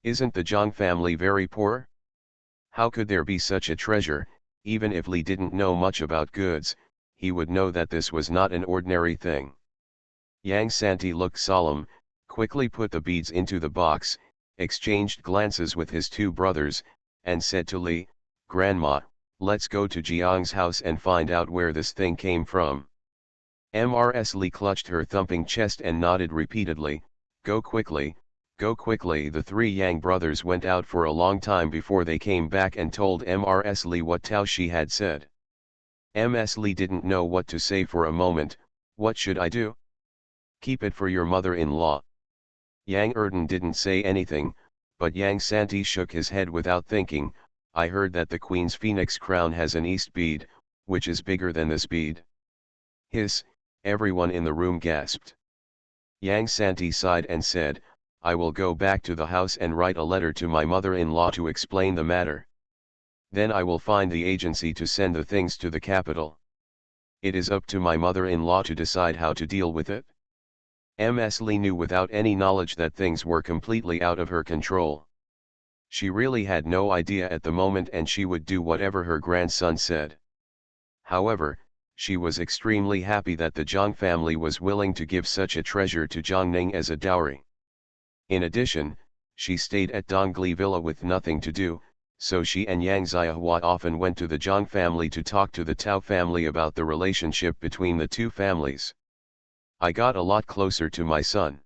Isn't the Zhang family very poor? How could there be such a treasure? Even if Li didn't know much about goods, he would know that this was not an ordinary thing. Yang Santi looked solemn, quickly put the beads into the box, exchanged glances with his two brothers, and said to Li, Grandma, let's go to Jiang's house and find out where this thing came from. Mrs. Li clutched her thumping chest and nodded repeatedly, go quickly, go quickly. The three Yang brothers went out for a long time before they came back and told Mrs. Li what Tao Shi had said. Ms. Li didn't know what to say for a moment. What should I do? Keep it for your mother-in-law. Yang Erden didn't say anything, but Yang Santi shook his head without thinking. I heard that the Queen's Phoenix crown has an east bead, which is bigger than this bead. Hiss, everyone in the room gasped. Yang Santi sighed and said, I will go back to the house and write a letter to my mother-in-law to explain the matter. Then I will find the agency to send the things to the capital. It is up to my mother-in-law to decide how to deal with it. Ms. Li knew without any knowledge that things were completely out of her control. She really had no idea at the moment, and she would do whatever her grandson said. However, she was extremely happy that the Zhang family was willing to give such a treasure to Zhang Ning as a dowry. In addition, she stayed at Dongli Villa with nothing to do, so she and Yang Xiahua often went to the Zhang family to talk to the Tao family about the relationship between the two families. I got a lot closer to my son.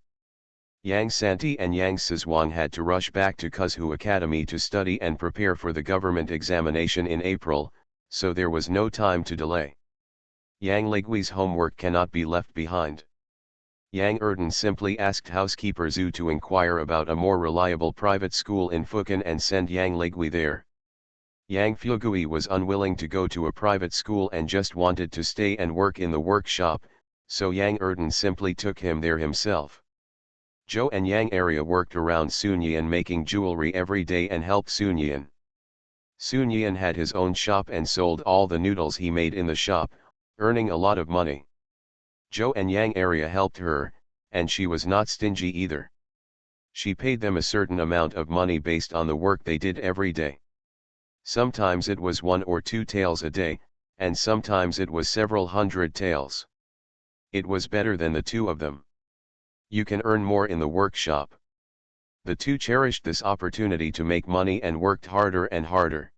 Yang Santi and Yang Sizhuang had to rush back to Kuzhu Academy to study and prepare for the government examination in April, so there was no time to delay. Yang Ligui's homework cannot be left behind. Yang Erden simply asked housekeeper Zhu to inquire about a more reliable private school in Fukan and send Yang Ligui there. Yang Fugui was unwilling to go to a private school and just wanted to stay and work in the workshop, so Yang Erden simply took him there himself. Zhou and Yang area worked around Sunyan making jewelry every day and helped Sunyan. Sunyan had his own shop and sold all the noodles he made in the shop, earning a lot of money. Zhou and Yang area helped her, and she was not stingy either. She paid them a certain amount of money based on the work they did every day. Sometimes it was 1 or 2 taels a day, and sometimes it was several hundred taels. It was better than the two of them. You can earn more in the workshop. The two cherished this opportunity to make money and worked harder and harder.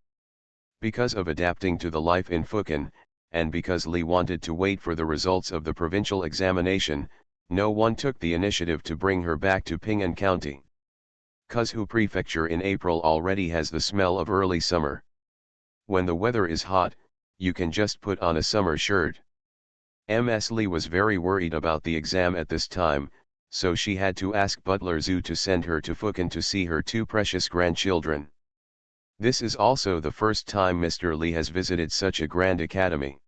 Because of adapting to the life in Fukan, and because Li wanted to wait for the results of the provincial examination, no one took the initiative to bring her back to Ping'an County. Kuzhu Prefecture in April already has the smell of early summer. When the weather is hot, you can just put on a summer shirt. Ms. Li was very worried about the exam at this time, so she had to ask Butler Zhu to send her to Fukan to see her two precious grandchildren. This is also the first time Mr. Li has visited such a grand academy.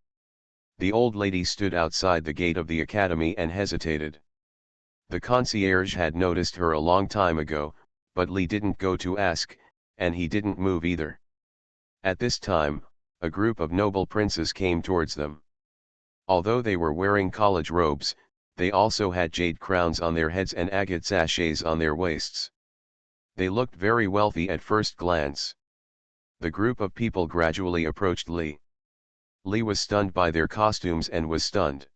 The old lady stood outside the gate of the academy and hesitated. The concierge had noticed her a long time ago, but Li didn't go to ask, and he didn't move either. At this time, a group of noble princes came towards them. Although they were wearing college robes, they also had jade crowns on their heads and agate sachets on their waists. They looked very wealthy at first glance. The group of people gradually approached Li. Li was stunned by their costumes and was stunned.